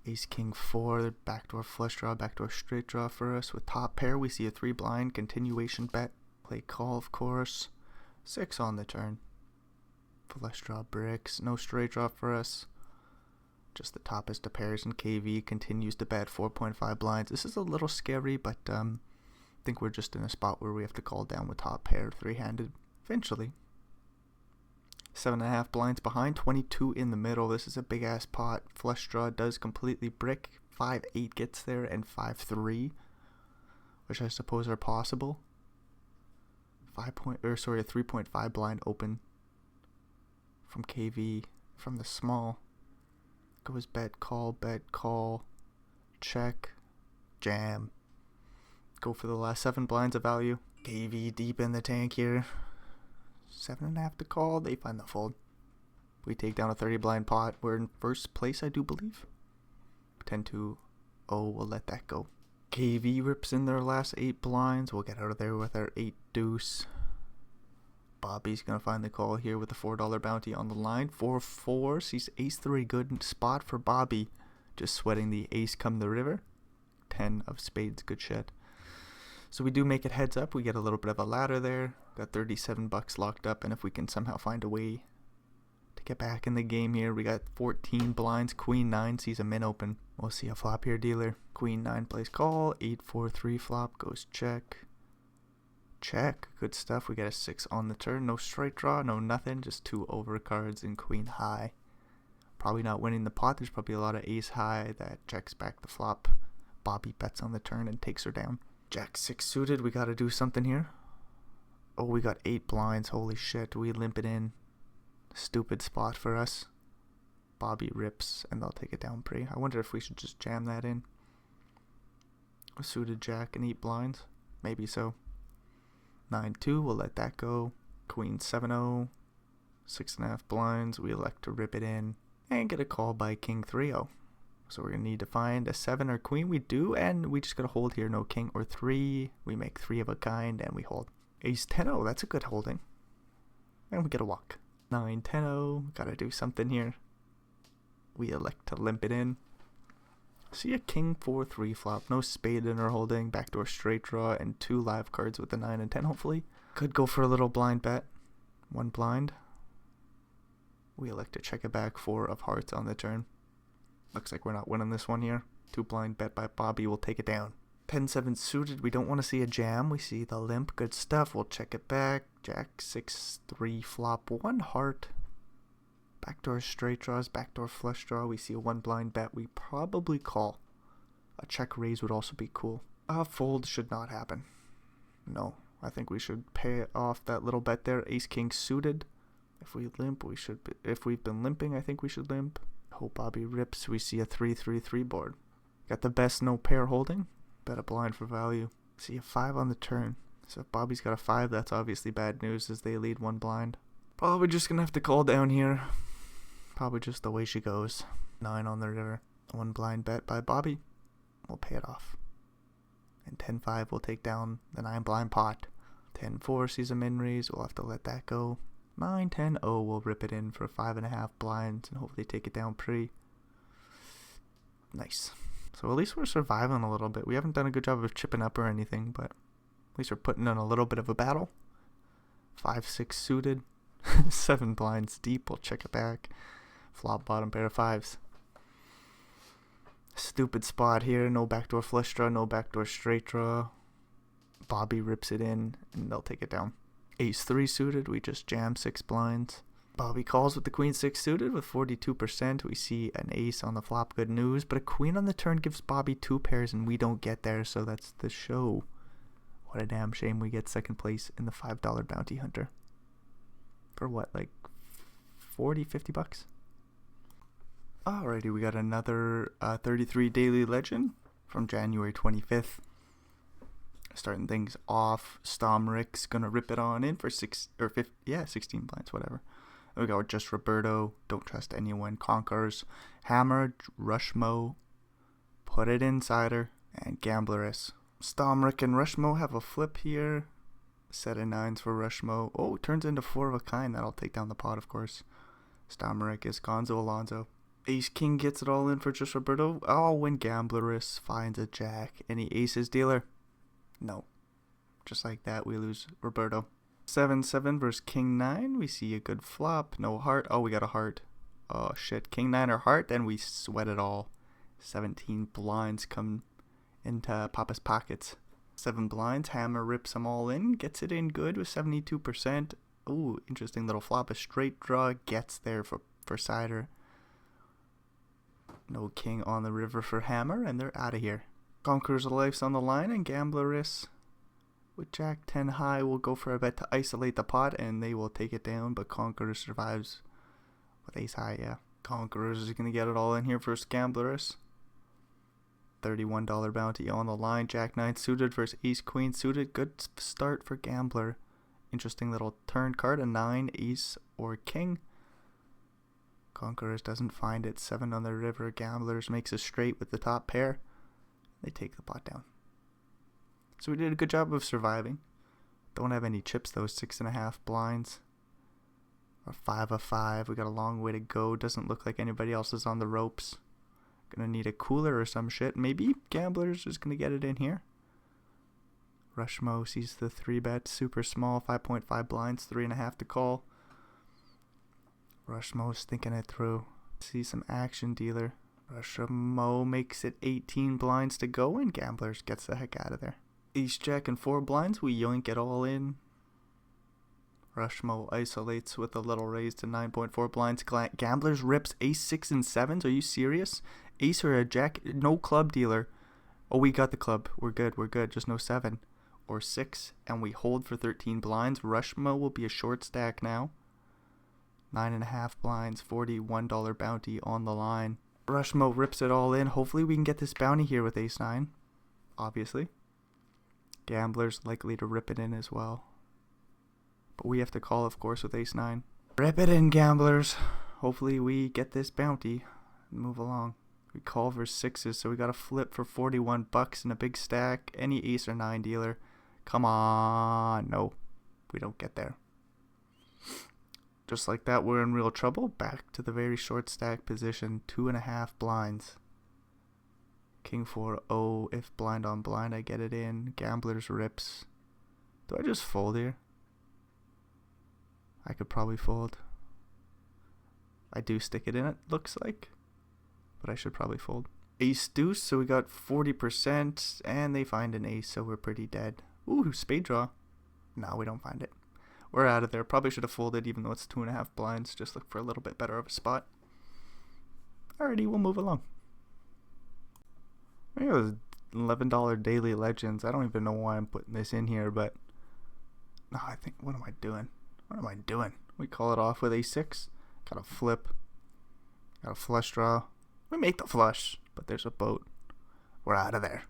Ace king 4, backdoor flush draw, backdoor straight draw for us. With top pair, we see a 3 blind continuation bet. Play call, of course. 6 on the turn. Flush draw bricks, no straight draw for us. Just the toppest of pairs, and KV continues to bet 4.5 blinds. This is a little scary, but I think we're just in a spot where we have to call down with top pair 3-handed eventually. 7.5 blinds behind, 22 in the middle. This is a big ass pot. Flush draw does completely brick. 5-8 gets there, and 5-3, which I suppose are possible. A 3.5 blind open from KV from the small. Goes bet, call, check, jam. Go for the last 7 blinds of value. KV deep in the tank here. 7.5 to call. They find the fold. We take down a 30 blind pot. We're in first place, I do believe. 10-2. Oh, we'll let that go. KV rips in their last 8 blinds. We'll get out of there with our 8 deuce. Bobby's going to find the call here with a $4 bounty on the line. 4-4. Sees ace 3. Good spot for Bobby. Just sweating the ace come the river. 10 of spades. Good shit. So we do make it heads up. We get a little bit of a ladder there. Got 37 bucks locked up. And if we can somehow find a way to get back in the game here, we got 14 blinds. Queen 9 sees a min open. We'll see a flop here, dealer. Queen 9 plays call. 8-4-3 flop goes check. Check. Good stuff. We got a 6 on the turn. No straight draw. No nothing. Just 2 overcards and queen high. Probably not winning the pot. There's probably a lot of ace high that checks back the flop. Bobby bets on the turn and takes her down. Jack 6 suited. We got to do something here. Oh, we got 8 blinds. Holy shit. We limp it in. Stupid spot for us. Bobby rips and they'll take it down pre. I wonder if we should just jam that in. A suited jack and 8 blinds. Maybe so. 9-2. We'll let that go. Queen 7-0. 6.5 blinds. We elect to rip it in. And get a call by king 3-0. So we're going to need to find a 7 or queen. We do, and we just got to hold here. No king or 3. We make 3 of a kind, and we hold. Ace 10-0. That's a good holding. And we get a walk. 9-10-0. Got to do something here. We elect to limp it in. See a king 4-3 flop. No spade in our holding. Backdoor straight draw, and 2 live cards with the 9 and 10, hopefully. Could go for a little blind bet. 1 blind. We elect to check it back. 4 of hearts on the turn. Looks like we're not winning this one here. 2 blind bet by Bobby. We'll take it down. 10-7 suited. We don't want to see a jam. We see the limp. Good stuff. We'll check it back. Jack 6-3 flop. 1 heart. Backdoor straight draws. Backdoor flush draw. We see a 1 blind bet. We probably call. A check raise would also be cool. A fold should not happen. No. I think we should pay off that little bet there. Ace king suited. If we limp, we should. If we've been limping, I think we should limp. Hope Bobby rips. We see a 3-3-3 board. Got the best no pair holding. Bet a blind for value. See a 5 on the turn. So if Bobby's got a 5, that's obviously bad news as they lead 1 blind. Probably just gonna have to call down here. Probably just the way she goes. 9 on the river. 1 blind bet by Bobby. We'll pay it off. And 10-5 will take down the 9 blind pot. 10-4 sees a min raise. We'll have to let that go. 9-10-0 will rip it in for 5.5 blinds and hopefully take it down pre. Nice. So at least we're surviving a little bit. We haven't done a good job of chipping up or anything, but at least we're putting in a little bit of a battle. 5-6 suited. 7 blinds deep. We'll check it back. Flop bottom pair of 5s. Stupid spot here. No backdoor flush draw. No backdoor straight draw. Bobby rips it in and they'll take it down. Ace-3 suited. We just jam 6 blinds. Bobby calls with the queen-6 suited with 42%. We see an ace on the flop. Good news. But a queen on the turn gives Bobby 2 pairs and we don't get there. So that's the show. What a damn shame we get second place in the $5 bounty hunter. For what, like 40, 50 bucks? Alrighty, we got another 33 daily legend from January 25th. Starting things off, Stomrick's gonna rip it on in for 16 blinds, whatever. We got just Roberto, Don't Trust Anyone, Conquerors, Hammer, Rushmo, Put It Insider, and Gambleress. Stomrick and Rushmo have a flip here. Set of 9s for Rushmo. Oh, turns into 4 of a kind. That'll take down the pot, of course. Stomrick is Gonzo Alonzo. Ace King gets it all in for just Roberto. Oh, when Gambleress finds a jack. Any aces, dealer? No. Just like that, we lose Roberto. 7-7 versus King 9. We see a good flop. No heart. Oh, we got a heart. Oh, shit. King 9 or heart. Then we sweat it all. 17 blinds come into Papa's pockets. 7 blinds. Hammer rips them all in. Gets it in good with 72%. Ooh, interesting little flop. A straight draw gets there for Cider. No king on the river for Hammer, and they're out of here. Conqueror's Life's on the line, and Gambleress with Jack 10 high will go for a bet to isolate the pot, and they will take it down, but Conqueror survives with ace high, yeah. Conquerors is going to get it all in here versus Gambleress. $31 bounty on the line. Jack 9 suited versus Ace Queen suited. Good start for Gambler. Interesting little turn card. A 9, Ace, or King. Conquerors doesn't find it. 7 on the river. Gamblers makes a straight with the top pair. They take the pot down. So we did a good job of surviving. Don't have any chips though. 6.5 blinds. Or 5 of 5. We got a long way to go. Doesn't look like anybody else is on the ropes. Gonna need a cooler or some shit. Maybe Gamblers is gonna get it in here. Rushmo sees the 3 bet. Super small. 5.5 blinds. 3.5 to call. Rushmo's thinking it through. See some action, dealer. Rushmo makes it 18 blinds to go, and Gamblers gets the heck out of there. Ace Jack and 4 blinds. We yoink it all in. Rushmo isolates with a little raise to 9.4 blinds. Gamblers rips ace 6 and 7s. Are you serious? Ace or a jack? No club, dealer. Oh, we got the club. We're good. We're good. Just no 7 or 6. And we hold for 13 blinds. Rushmo will be a short stack now. 9.5 blinds. $41 bounty on the line. Rushmo rips it all in. Hopefully we can get this bounty here with ace 9. Obviously. Gamblers likely to rip it in as well. But we have to call, of course, with ace 9. Rip it in, Gamblers. Hopefully we get this bounty and move along. We call for 6s, so we got to flip for 41 bucks in a big stack. Any ace or 9, dealer. Come on. No, we don't get there. Just like that, we're in real trouble. Back to the very short stack position. 2.5 blinds. King 4, oh, if blind on blind, I get it in. Gamblers rips. Do I just fold here? I could probably fold. I do stick it in, it looks like. But I should probably fold. Ace deuce, so we got 40%. And they find an ace, so we're pretty dead. Ooh, spade draw. No, we don't find it. We're out of there. Probably should have folded even though it's 2.5 blinds. Just look for a little bit better of a spot. Alrighty, we'll move along. I think it was $11 daily legends. I don't even know why I'm putting this in here, but no, I think, what am I doing? What am I doing? We call it off with a6. Got a flip. Got a flush draw. We make the flush, but there's a boat. We're out of there.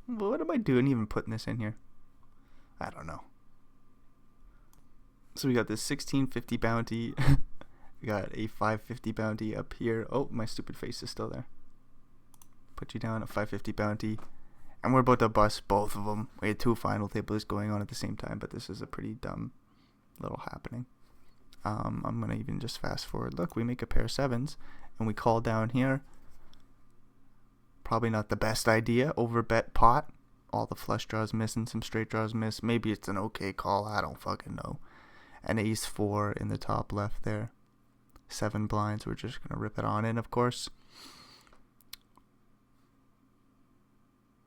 What am I doing even putting this in here? I don't know. So we got this 1650 bounty. We We got a 550 bounty up here. Oh, my stupid face is still there. Put you down at 550 bounty. And we're about to bust both of them. We had 2 final tables going on at the same time, but this is a pretty dumb little happening. I'm going to even just fast forward. Look, we make a pair of 7s, and we call down here. Probably not the best idea. Overbet pot. All the flush draws missing, some straight draws miss. Maybe it's an okay call. I don't fucking know. An ace 4 in the top left there. 7 blinds. We're just going to rip it on in, of course.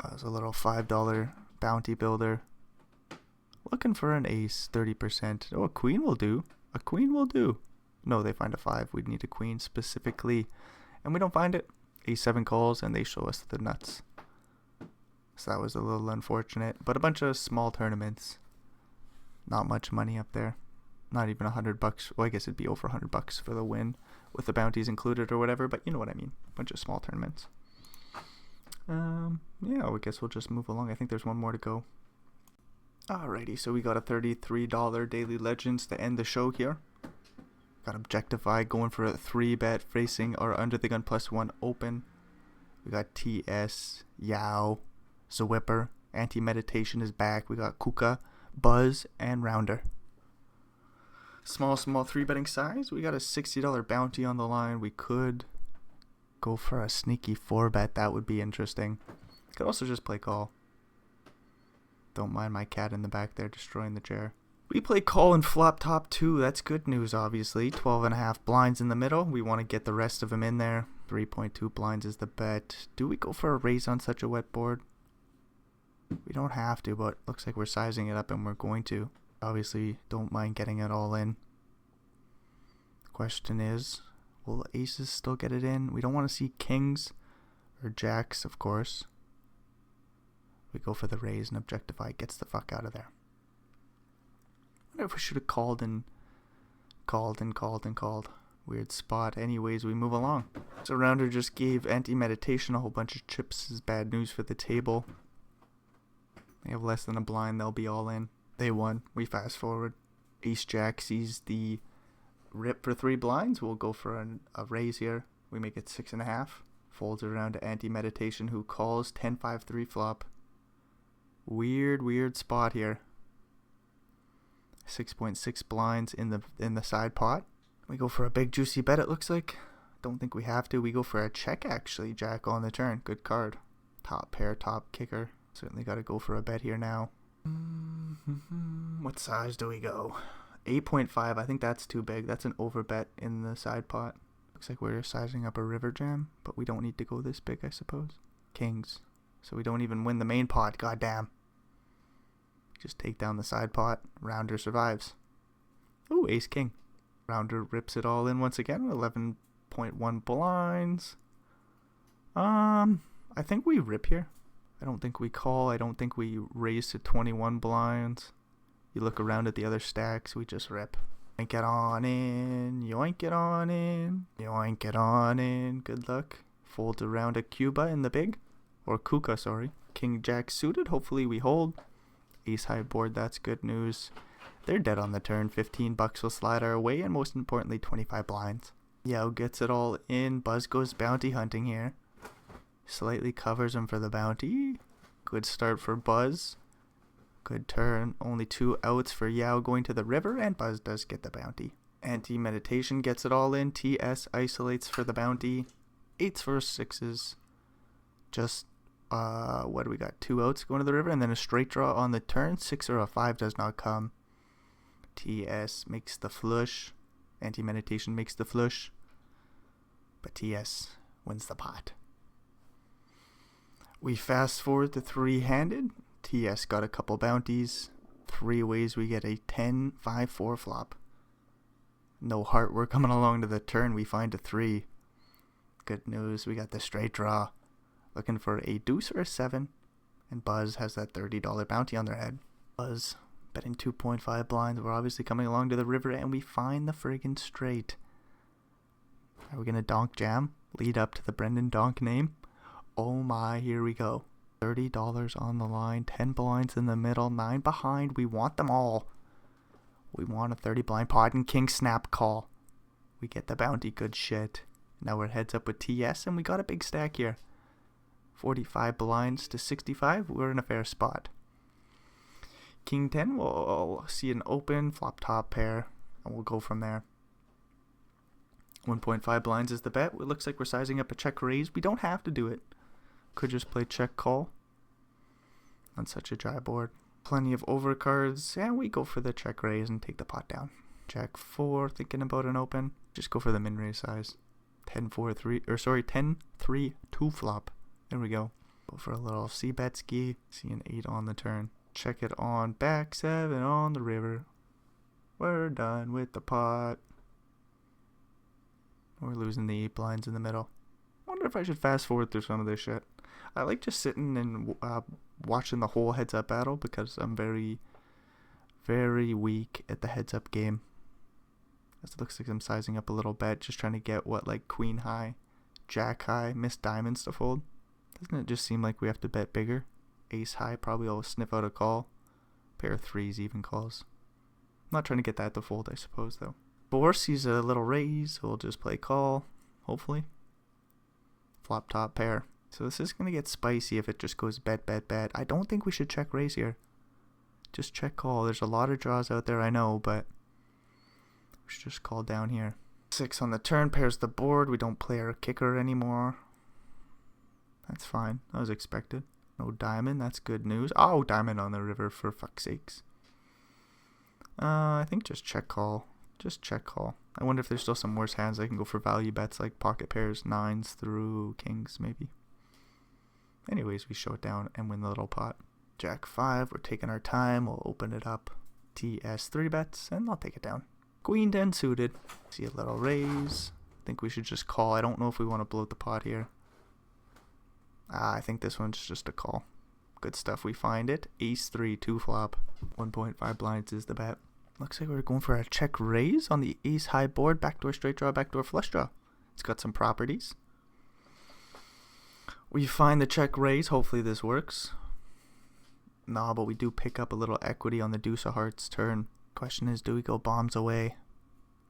That was a little $5 bounty builder. Looking for an ace, 30%. Oh, a queen will do. A queen will do. No, they find a 5. We'd need a queen specifically. And we don't find it. A7 calls, and they show us the nuts. So that was a little unfortunate. But a bunch of small tournaments. Not much money up there. Not even $100. Well, I guess it'd be over $100 for the win. With the bounties included or whatever. But you know what I mean. A bunch of small tournaments. Yeah, I guess we'll just move along. I think there's one more to go. Alrighty, so we got a $33 Daily Legends to end the show here. Got Objectify going for a 3-bet facing our Under the Gun +1 open. We got TS, Yao, Zwipper, Anti-Meditation is back. We got Kuka, Buzz, and Rounder. Small 3-betting size. We got a $60 bounty on the line. We could go for a sneaky 4-bet. That would be interesting. Could also just play call. Don't mind my cat in the back there destroying the chair. We play call and flop top 2. That's good news, obviously. 12.5 blinds in the middle. We want to get the rest of them in there. 3.2 blinds is the bet. Do we go for a raise on such a wet board? We don't have to, but looks like we're sizing it up and we're going to. Obviously, don't mind getting it all in. The question is, will aces still get it in? We don't want to see kings or jacks, of course. We go for the raise and Objectify gets the fuck out of there. I wonder if we should have called. Weird spot. Anyways, we move along. So Rounder just gave Anti-Meditation a whole bunch of chips. This is bad news for the table. They have less than a blind. They'll be all in. They won. We fast forward. Ace Jack sees the rip for 3 blinds. We'll go for a raise here. We make it 6.5. Folds around to Anti-Meditation, who calls 10-5-3 flop. Weird spot here. 6.6 blinds in the side pot. We go for a big juicy bet, it looks like. Don't think we have to. We go for a check, actually. Jack on the turn. Good card. Top pair, top kicker. Certainly got to go for a bet here now. What size do we go? 8.5. I think that's too big. That's an overbet in the side pot. Looks like we're sizing up a river jam, but we don't need to go this big, I suppose. Kings. So we don't even win the main pot. Goddamn. Just take down the side pot. Rounder survives. Ooh, ace king. Rounder rips it all in once again. 11.1 blinds. I think we rip here. I don't think we call. I don't think we raise to 21 blinds. You look around at the other stacks. We just rip. Yoink it on in. Yoink it on in. Yoink it on in. Good luck. Folds around a Cuba in the big. Or Kuka, sorry. King Jack suited. Hopefully we hold. Ace high board. That's good news. They're dead on the turn. $15 will slide our way. And most importantly, 25 blinds. Yao gets it all in. Buzz goes bounty hunting here. Slightly covers him for the bounty. Good start for Buzz. Good turn. Only 2 outs for Yao going to the river. And Buzz does get the bounty. Anti-Meditation gets it all in. TS isolates for the bounty. 8s for 6s. Just, what do we got? 2 outs going to the river. And then a straight draw on the turn. 6 or a 5 does not come. TS makes the flush. Anti-Meditation makes the flush. But TS wins the pot. We fast forward to 3-handed. TS got a couple bounties. 3 ways we get a 10-5-4 flop. No heart. We're coming along to the turn. We find a 3. Good news. We got the straight draw. Looking for a deuce or a 7. And Buzz has that $30 bounty on their head. Buzz betting 2.5 blinds. We're obviously coming along to the river. And we find the friggin' straight. Are we going to donk jam? Lead up to the Brendan Donk name? Oh my, here we go. $30 on the line, 10 blinds in the middle, 9 behind. We want them all. We want a 30 blind pot and king snap call. We get the bounty. Good shit. Now we're heads up with TS, and we got a big stack here. 45 blinds to 65. We're in a fair spot. King 10, we'll see an open, flop top pair, and we'll go from there. 1.5 blinds is the bet. It looks like we're sizing up a check raise. We don't have to do it. Could just play check call on such a dry board. Plenty of overcards, and we go for the check raise and take the pot down. Jack 4, thinking about an open. Just go for the min raise size. 10-3, 2 flop. There we go. Go for a little c-bet ski. See an 8 on the turn. Check it on back, 7 on the river. We're done with the pot. We're losing the 8 blinds in the middle. Wonder if I should fast forward through some of this shit. I like just sitting and watching the whole heads up battle because I'm very, very weak at the heads up game. This looks like I'm sizing up a little bet, just trying to get what, like queen high, jack high, missed diamonds to fold. Doesn't it just seem like we have to bet bigger? Ace high, probably I'll sniff out a call. Pair of 3s, even calls. I'm not trying to get that to fold, I suppose, though. 4 sees a little raise, so we'll just play call, hopefully. Flop top pair. So this is going to get spicy if it just goes bet, bet, bet. I don't think we should check raise here. Just check call. There's a lot of draws out there, I know, but we should just call down here. 6 on the turn, pairs the board. We don't play our kicker anymore. That's fine. That was expected. No diamond. That's good news. Oh, diamond on the river, for fuck's sakes. I think just check call. Just check call. I wonder if there's still some worse hands I can go for value bets, like pocket pairs, 9s through kings, maybe. Anyways, we show it down and win the little pot. Jack 5. We're taking our time. We'll open it up. TS 3 bets, and I'll take it down. Queen 10 suited. See a little raise. I think we should just call. I don't know if we want to bloat the pot here. I think this one's just a call. Good stuff. We find it. Ace 3, 2 flop. 1.5 blinds is the bet. Looks like we're going for a check raise on the ace high board. Backdoor straight draw, backdoor flush draw. It's got some properties. We find the check raise. Hopefully this works. Nah, but we do pick up a little equity on the deuce of hearts turn. Question is, do we go bombs away?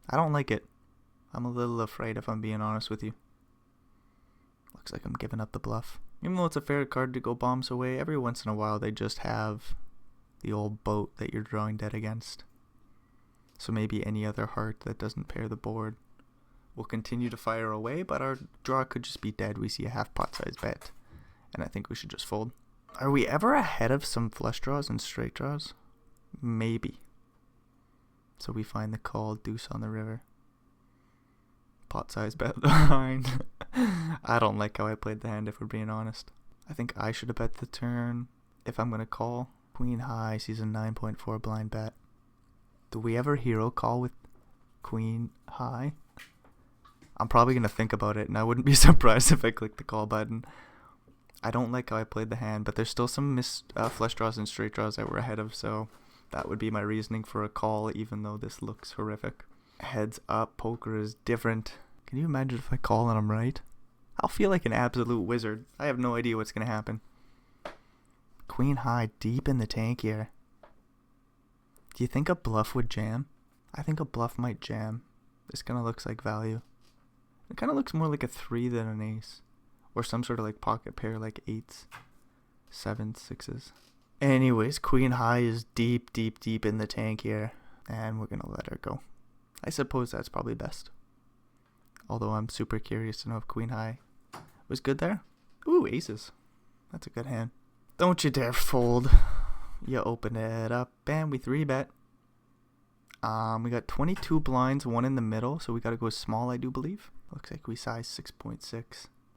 I don't like it. I'm a little afraid if I'm being honest with you. Looks like I'm giving up the bluff. Even though it's a fair card to go bombs away, every once in a while they just have the old boat that you're drawing dead against. So maybe any other heart that doesn't pair the board will continue to fire away, but our draw could just be dead. We see a half pot size bet, and I think we should just fold. Are we ever ahead of some flush draws and straight draws? Maybe. So we find the call, deuce on the river. Pot size bet behind. I don't like how I played the hand, if we're being honest. I think I should have bet the turn if I'm going to call. Queen high sees a 9.4 blind bet. Do we ever hero call with queen high? I'm probably going to think about it, and I wouldn't be surprised if I click the call button. I don't like how I played the hand, but there's still some missed flush draws and straight draws that we're ahead of, so that would be my reasoning for a call, even though this looks horrific. Heads up, poker is different. Can you imagine if I call and I'm right? I'll feel like an absolute wizard. I have no idea what's going to happen. Queen high deep in the tank here. Do you think a bluff would jam? I think a bluff might jam. This kind of looks like value. It kind of looks more like a 3 than an ace. Or some sort of like pocket pair like 8s, 7s, 6s. Anyways, queen high is deep, deep, deep in the tank here. And we're going to let her go. I suppose that's probably best. Although I'm super curious to know if queen high was good there. Ooh, aces. That's a good hand. Don't you dare fold. You open it up and we 3-bet. We got 22 blinds, 1 in the middle, so we got to go small, I do believe. Looks like we size 6.6.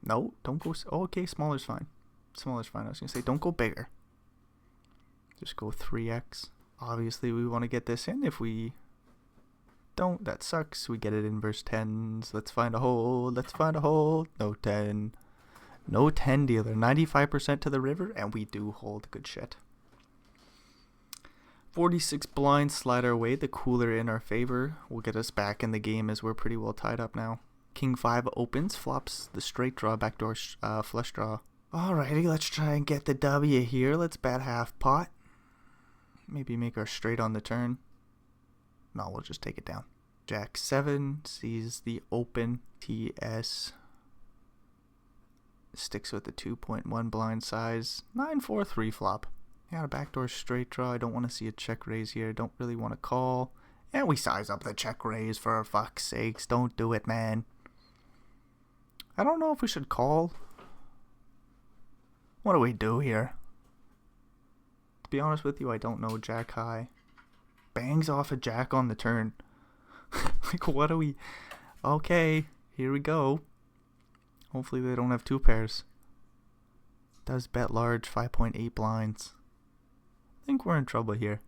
No, don't go. Oh, okay, smaller's fine. Smaller's fine. I was going to say, don't go bigger. Just go 3x. Obviously, we want to get this in. If we don't, that sucks. We get it inverse 10s. Let's find a hold. Let's find a hold. No 10. No 10 dealer. 95% to the river, and we do hold. Good shit. 46 blinds slide our way. The cooler in our favor will get us back in the game as we're pretty well tied up now. King 5 opens, flops the straight draw, backdoor flush draw. Alrighty, let's try and get the W here. Let's bet half pot. Maybe make our straight on the turn. No, we'll just take it down. Jack 7 sees the open. TS sticks with the 2.1 blind size. 9-4-3 flop. Got a backdoor straight draw. I don't want to see a check raise here. Don't really want to call. And we size up the check raise, for fuck's sakes. Don't do it, man. I don't know if we should call. What do we do here? To be honest with you, I don't know. Jack high. Bangs off a jack on the turn. Like, what do we... Okay, here we go. Hopefully they don't have two pairs. Does bet large, 5.8 blinds. I think we're in trouble here.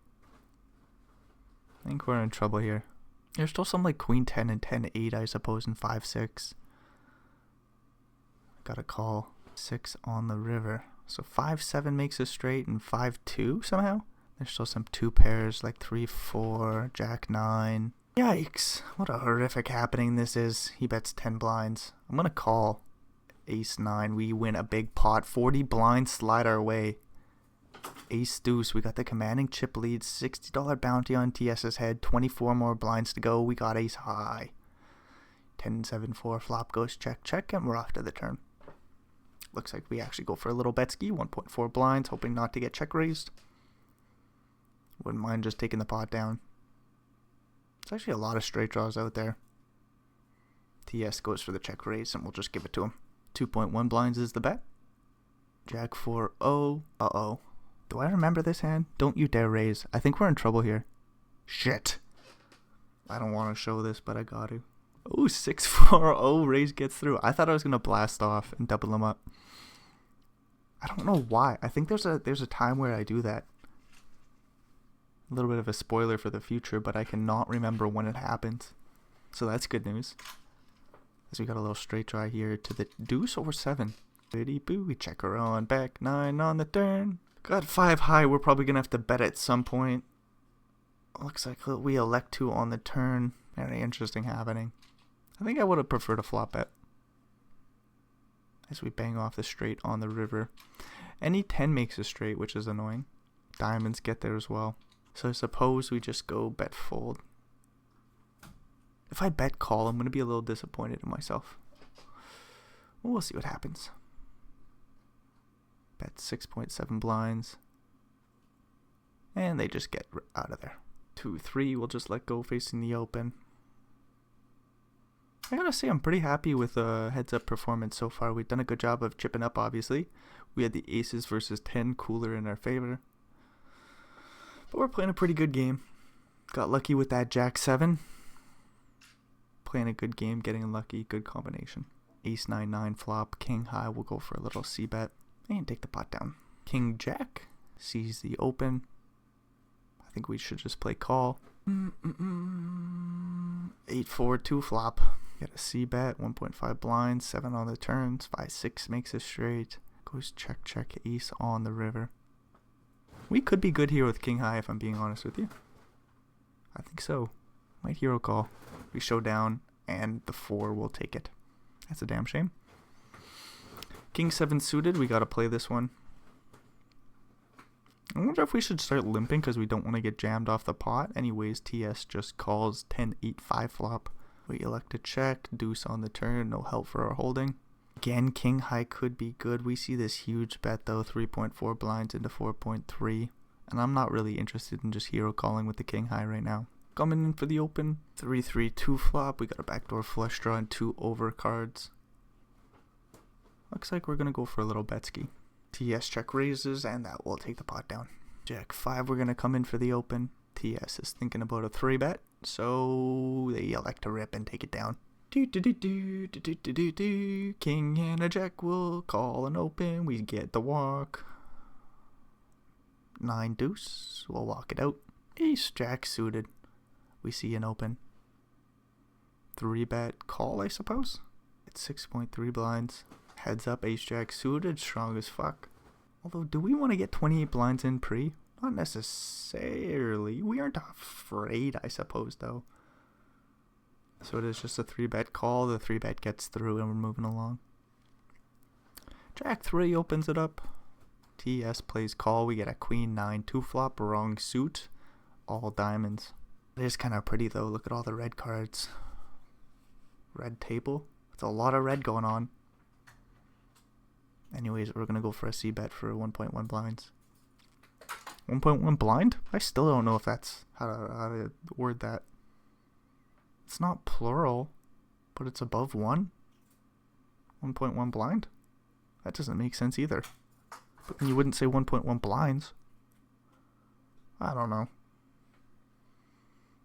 There's still some like queen 10 and 10-8, I suppose, and 5-6. Got a call. 6 on the river. So 5-7 makes a straight and 5-2 somehow. There's still some two pairs like 3-4, Jack 9. Yikes. What a horrific happening this is. He bets 10 blinds. I'm going to call. Ace 9. We win a big pot. 40 blinds slide our way. Ace deuce. We got the commanding chip lead. $60 bounty on TS's head. 24 more blinds to go. We got ace high. 10-7-4. Flop goes check check, and we're off to the turn. Looks like we actually go for a little bet ski. 1.4 blinds, hoping not to get check raised. Wouldn't mind just taking the pot down. There's actually a lot of straight draws out there. TS goes for the check raise, and we'll just give it to him. 2.1 blinds is the bet. Jack 4-0. Uh-oh. Do I remember this hand? Don't you dare raise. I think we're in trouble here. Shit. I don't want to show this, but I got to. Oh, 6-4-0. Raise gets through. I thought I was going to blast off and double him up. I don't know why. I think there's a time where I do that. A little bit of a spoiler for the future, but I cannot remember when it happens. So that's good news. As we got a little straight draw here to the deuce over 7. Biddy boo, we check her on back 9 on the turn. Got 5 high. We're probably going to have to bet at some point. Looks like we elect to on the turn. Very interesting happening. I think I would have preferred a flop bet. As we bang off the straight on the river. Any 10 makes a straight, which is annoying. Diamonds get there as well. So I suppose we just go bet fold. If I bet call, I'm going to be a little disappointed in myself. Well, we'll see what happens. Bet 6.7 blinds. And they just get out of there. 2-3, we'll just let go facing the open. I gotta say, I'm pretty happy with heads up performance so far. We've done a good job of chipping up, obviously. We had the aces versus 10 cooler in our favor. But we're playing a pretty good game. Got lucky with that Jack 7. Playing a good game, getting lucky, good combination. Ace 9-9 flop, king high, we'll go for a little c-bet and take the pot down. King Jack sees the open. I think we should just play call. 8-4-2 flop. Get a c-bet, 1.5 blinds, 7 on the turns, 5-6 makes a straight. Goes check check, ace on the river. We could be good here with king high if I'm being honest with you. I think so. Might hero call. We show down and the 4 will take it. That's a damn shame. King 7 suited, we gotta play this one. I wonder if we should start limping because we don't want to get jammed off the pot. Anyways, TS just calls 10-8-5 flop. We elect to check, deuce on the turn, no help for our holding. Again, king high could be good. We see this huge bet though, 3.4 blinds into 4.3. And I'm not really interested in just hero calling with the king high right now. Coming in for the open, 3-3-2 flop. We got a backdoor flush draw and 2 over cards. Looks like we're going to go for a little betski. TS check raises, and that will take the pot down. Jack 5, we're going to come in for the open. TS is thinking about a 3-bet, so they elect to rip and take it down. King and a jack will call an open. We get the walk. 9 deuce, we'll walk it out. Ace jack suited. We see an open. 3-bet call, I suppose. It's 6.3 blinds. Heads up, ace jack suited, strong as fuck. Although, do we want to get 28 blinds in pre? Not necessarily. We aren't afraid, I suppose, though. So it is just a 3-bet call. The 3-bet gets through and we're moving along. Jack 3 opens it up. TS plays call. We get a queen 9 2 flop, wrong suit. All diamonds. It is kind of pretty though. Look at all the red cards. Red table. It's a lot of red going on. Anyways, we're going to go for a C bet for 1.1 blinds. 1.1 blind? I still don't know if that's how to word that. It's not plural, but it's above 1. 1.1 blind? That doesn't make sense either. But then you wouldn't say 1.1 blinds. I don't know.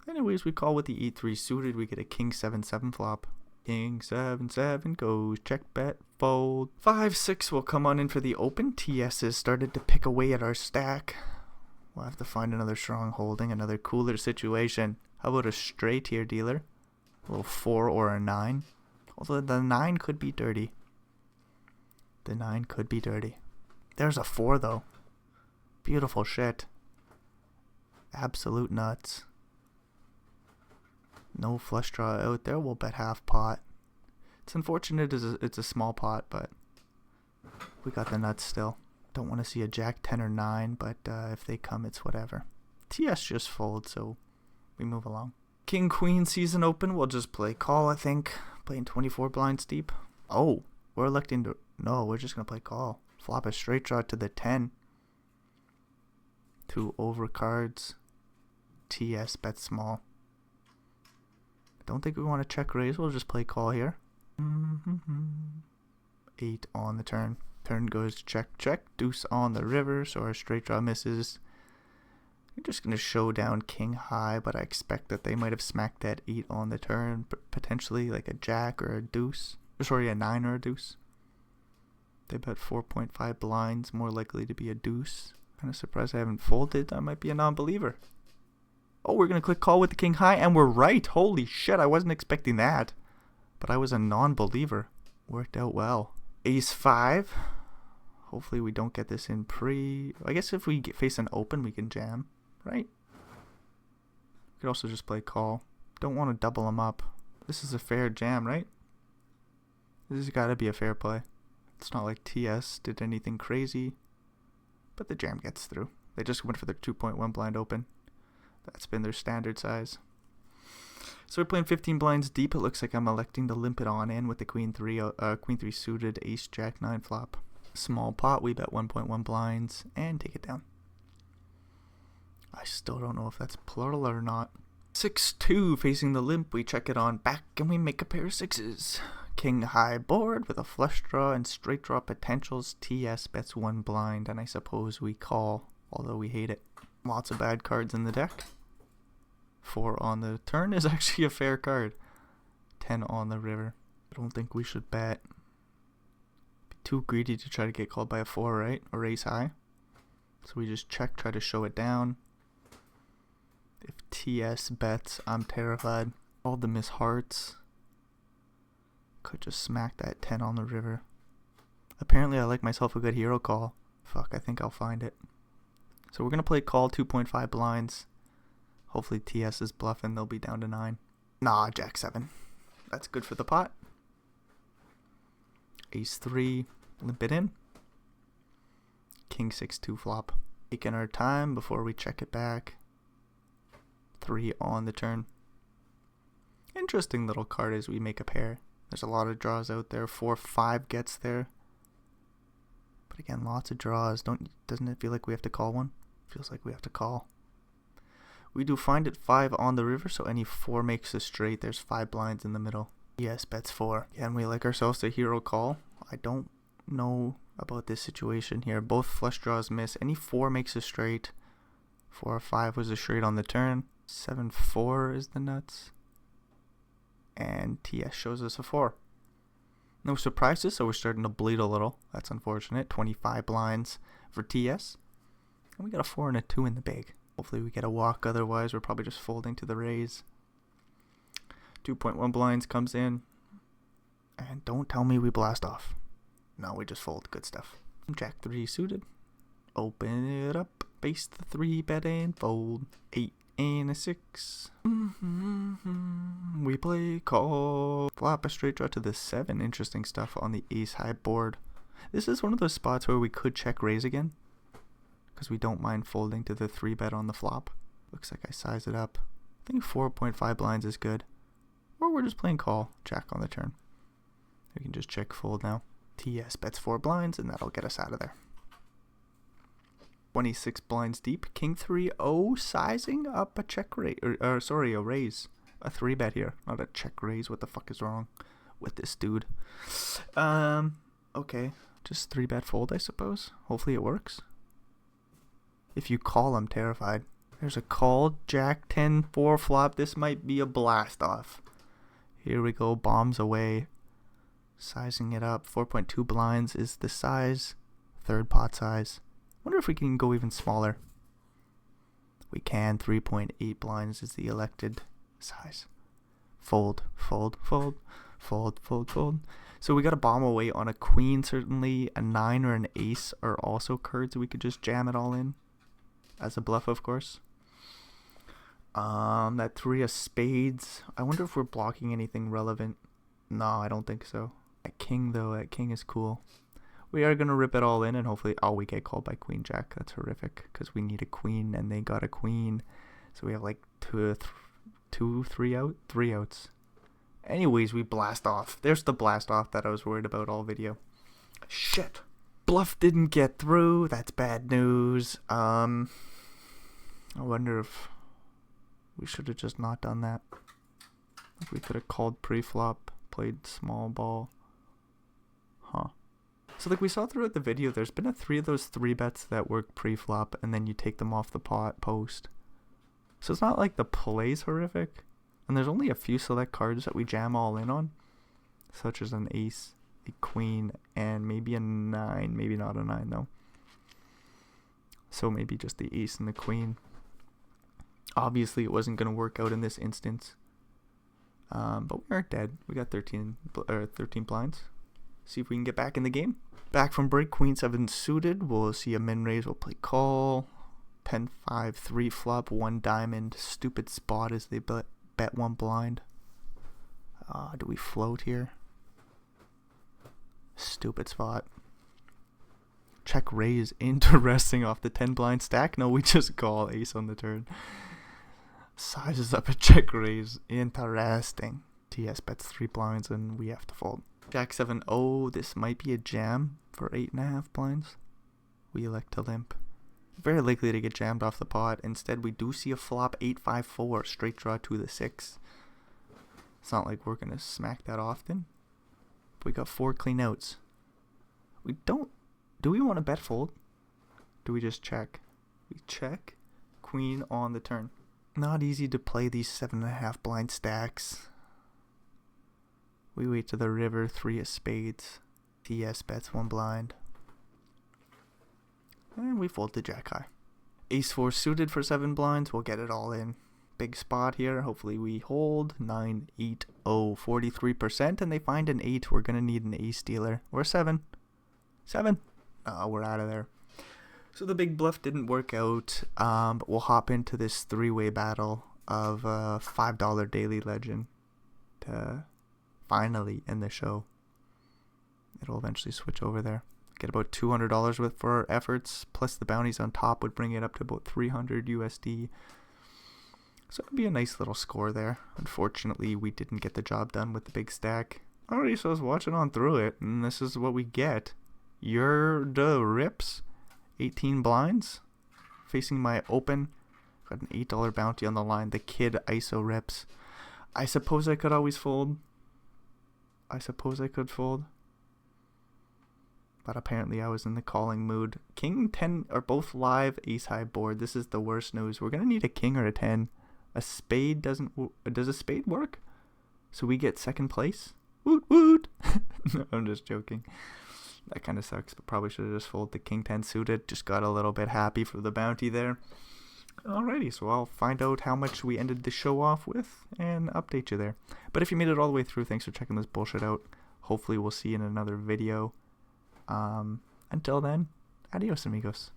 Anyways, we call with the E3 suited. We get a king 7-7 flop. King 7-7 goes check bet fold. 5-6 will come on in for the open. TS has started to pick away at our stack. We'll have to find another strong holding, another cooler situation. How about a straight here, dealer? A little 4 or a 9. Although the 9 could be dirty. The 9 could be dirty. There's a 4 though. Beautiful shit. Absolute nuts. No flush draw out there. We'll bet half pot. It's unfortunate it's a small pot, but we got the nuts still. Don't want to see a jack 10 or 9, but if they come, it's whatever. TS just folds, so we move along. King Queen season open. We'll just play call, I think. Playing 24 blinds deep. Oh, we're electing to... No, we're just going to play call. Flop a straight draw to the 10. 2 over cards. TS bet small. Don't think we want to check raise. We'll just play call here. 8 on the turn. Turn goes check, check. Deuce on the river, so our straight draw misses. We're just going to show down king high, but I expect that they might have smacked that 8 on the turn. Potentially like a jack or a deuce. Sorry, a 9 or a deuce. They bet 4.5 blinds, more likely to be a deuce. Kind of surprised I haven't folded. I might be a non-believer. Oh, we're going to click call with the king high, and we're right. Holy shit, I wasn't expecting that. But I was a non-believer. Worked out well. Ace 5. Hopefully we don't get this in pre... I guess if we face an open, we can jam, right? We could also just play call. Don't want to double them up. This is a fair jam, right? This has got to be a fair play. It's not like TS did anything crazy. But the jam gets through. They just went for their 2.1 blind open. That's been their standard size. So we're playing 15 blinds deep. It looks like I'm electing to limp it on in with the queen 3 suited ace jack 9 flop. Small pot, we bet 1.1 blinds and take it down. I still don't know if that's plural or not. 6-2 facing the limp. We check it on back and we make a pair of sixes. King high board with a flush draw and straight draw potentials. TS bets 1 blind and I suppose we call, although we hate it. Lots of bad cards in the deck. 4 on the turn is actually a fair card. 10 on the river. I don't think we should bet. Be too greedy to try to get called by a 4, right? Or ace high. So we just check, try to show it down. If TS bets, I'm terrified. All the miss hearts. Could just smack that 10 on the river. Apparently I like myself a good hero call. Fuck, I think I'll find it. So we're going to play call 2.5 blinds. Hopefully TS is bluffing. They'll be down to 9. Nah, jack 7. That's good for the pot. Ace 3. Limp it in. King 6-2 flop. Taking our time before we check it back. 3 on the turn. Interesting little card as we make a pair. There's a lot of draws out there. 4-5 gets there. But again, lots of draws. Doesn't it feel like we have to call one? Feels like we have to call. We do find it 5 on the river, so any 4 makes a straight. There's 5 blinds in the middle. Yes, bets 4. And we like ourselves a hero call. I don't know about this situation here. Both flush draws miss. Any 4 makes a straight. 4 or 5 was a straight on the turn. 7-4 is the nuts. And TS shows us a 4. No surprises, so we're starting to bleed a little. That's unfortunate. 25 blinds for TS. And we got a 4 and a 2 in the bag. Hopefully we get a walk, otherwise we're probably just folding to the raise. 2.1 blinds comes in. And don't tell me we blast off. No, we just fold. Good stuff. Jack 3 suited. Open it up. Base the 3 bet and fold. 8 and a 6. We play call. Flop a straight draw to the 7. Interesting stuff on the ace high board. This is one of those spots where we could check raise again, because we don't mind folding to the 3 bet on the flop. Looks like I size it up. I think 4.5 blinds is good. Or we're just playing call, jack on the turn. We can just check fold now. TS bets 4 blinds, and that'll get us out of there. 26 blinds deep. King 3-0, sizing up a check raise. Or sorry, a raise. A 3-bet here, not a check raise. What the fuck is wrong with this dude? Okay. Just 3-bet fold, I suppose. Hopefully it works. If you call, I'm terrified. There's a call. Jack 10-4 flop. This might be a blast off. Here we go. Bombs away. Sizing it up. 4.2 blinds is the size. Third pot size. Wonder if we can go even smaller. We can. 3.8 blinds is the elected size. Fold, fold, fold, fold, fold, fold. So we got a bomb away on a queen, certainly. A 9 or an ace are also cards we could just jam it all in. As a bluff, of course. That 3 of spades. I wonder if we're blocking anything relevant. No, I don't think so. That king, though, that king is cool. We are going to rip it all in and hopefully... Oh, we get called by queen jack. That's horrific because we need a queen and they got a queen. So we have like three outs. Anyways, we blast off. There's the blast off that I was worried about all video. Shit. Bluff didn't get through. That's bad news. I wonder if we should have just not done that. If we could have called pre-flop, played small ball. Huh. So like we saw throughout the video, there's been 3 of those 3-bets that work pre-flop and then you take them off the post. So it's not like the play's horrific. And there's only a few select cards that we jam all in on. Such as an ace, a queen, and maybe a 9. Maybe not a 9 though. So maybe just the ace and the queen. Obviously it wasn't going to work out in this instance. But we aren't dead. We got 13 blinds. See if we can get back in the game. Back from break, queen 7 suited. We'll see a min raise. We'll play call. 10-5, 3 flop, 1 diamond. Stupid spot as they bet 1 blind. Do we float here? Stupid spot. Check raise. Interesting off the 10 blind stack. No, we just call ace on the turn. Sizes up a check raise. Interesting. TS bets 3 blinds and we have to fold. Jack 7-0. This might be a jam for 8.5 blinds. We elect to limp. Very likely to get jammed off the pot. Instead, we do see a flop 8-5-4. Straight draw to the 6. It's not like we're going to smack that often. We got 4 clean outs. We don't... Do we want to bet fold? Do we just check? We check. Queen on the turn. Not easy to play these 7.5 blind stacks. We wait to the river. 3 of spades. TS bets 1 blind. And we fold to jack high. Ace 4 suited for 7 blinds. We'll get it all in. Big spot here. Hopefully we hold. 9, 8, 0, 43%. And they find an 8. We're going to need an ace dealer. Or 7. 7. We're out of there. So the big bluff didn't work out. But we'll hop into this 3-way battle of $5 daily legend to finally end the show. It'll eventually switch over there. Get about $200 worth for our efforts, plus the bounties on top would bring it up to about 300 USD. So it'd be a nice little score there. Unfortunately, we didn't get the job done with the big stack. Alrighty, so I was watching on through it, and this is what we get. You're the rips, 18 blinds, facing my open. Got an $8 bounty on the line. The kid ISO rips. I suppose I could always fold. I suppose I could fold. But apparently I was in the calling mood. King 10 are both live ace high board. This is the worst news. We're going to need a king or a 10. A spade doesn't... Does a spade work? So we get second place? Woot woot! No, I'm just joking. That kind of sucks, but probably should have just folded the king 10 suited. Just got a little bit happy for the bounty there. Alrighty, so I'll find out how much we ended the show off with and update you there. But if you made it all the way through, thanks for checking this bullshit out. Hopefully we'll see you in another video. Until then, adios amigos.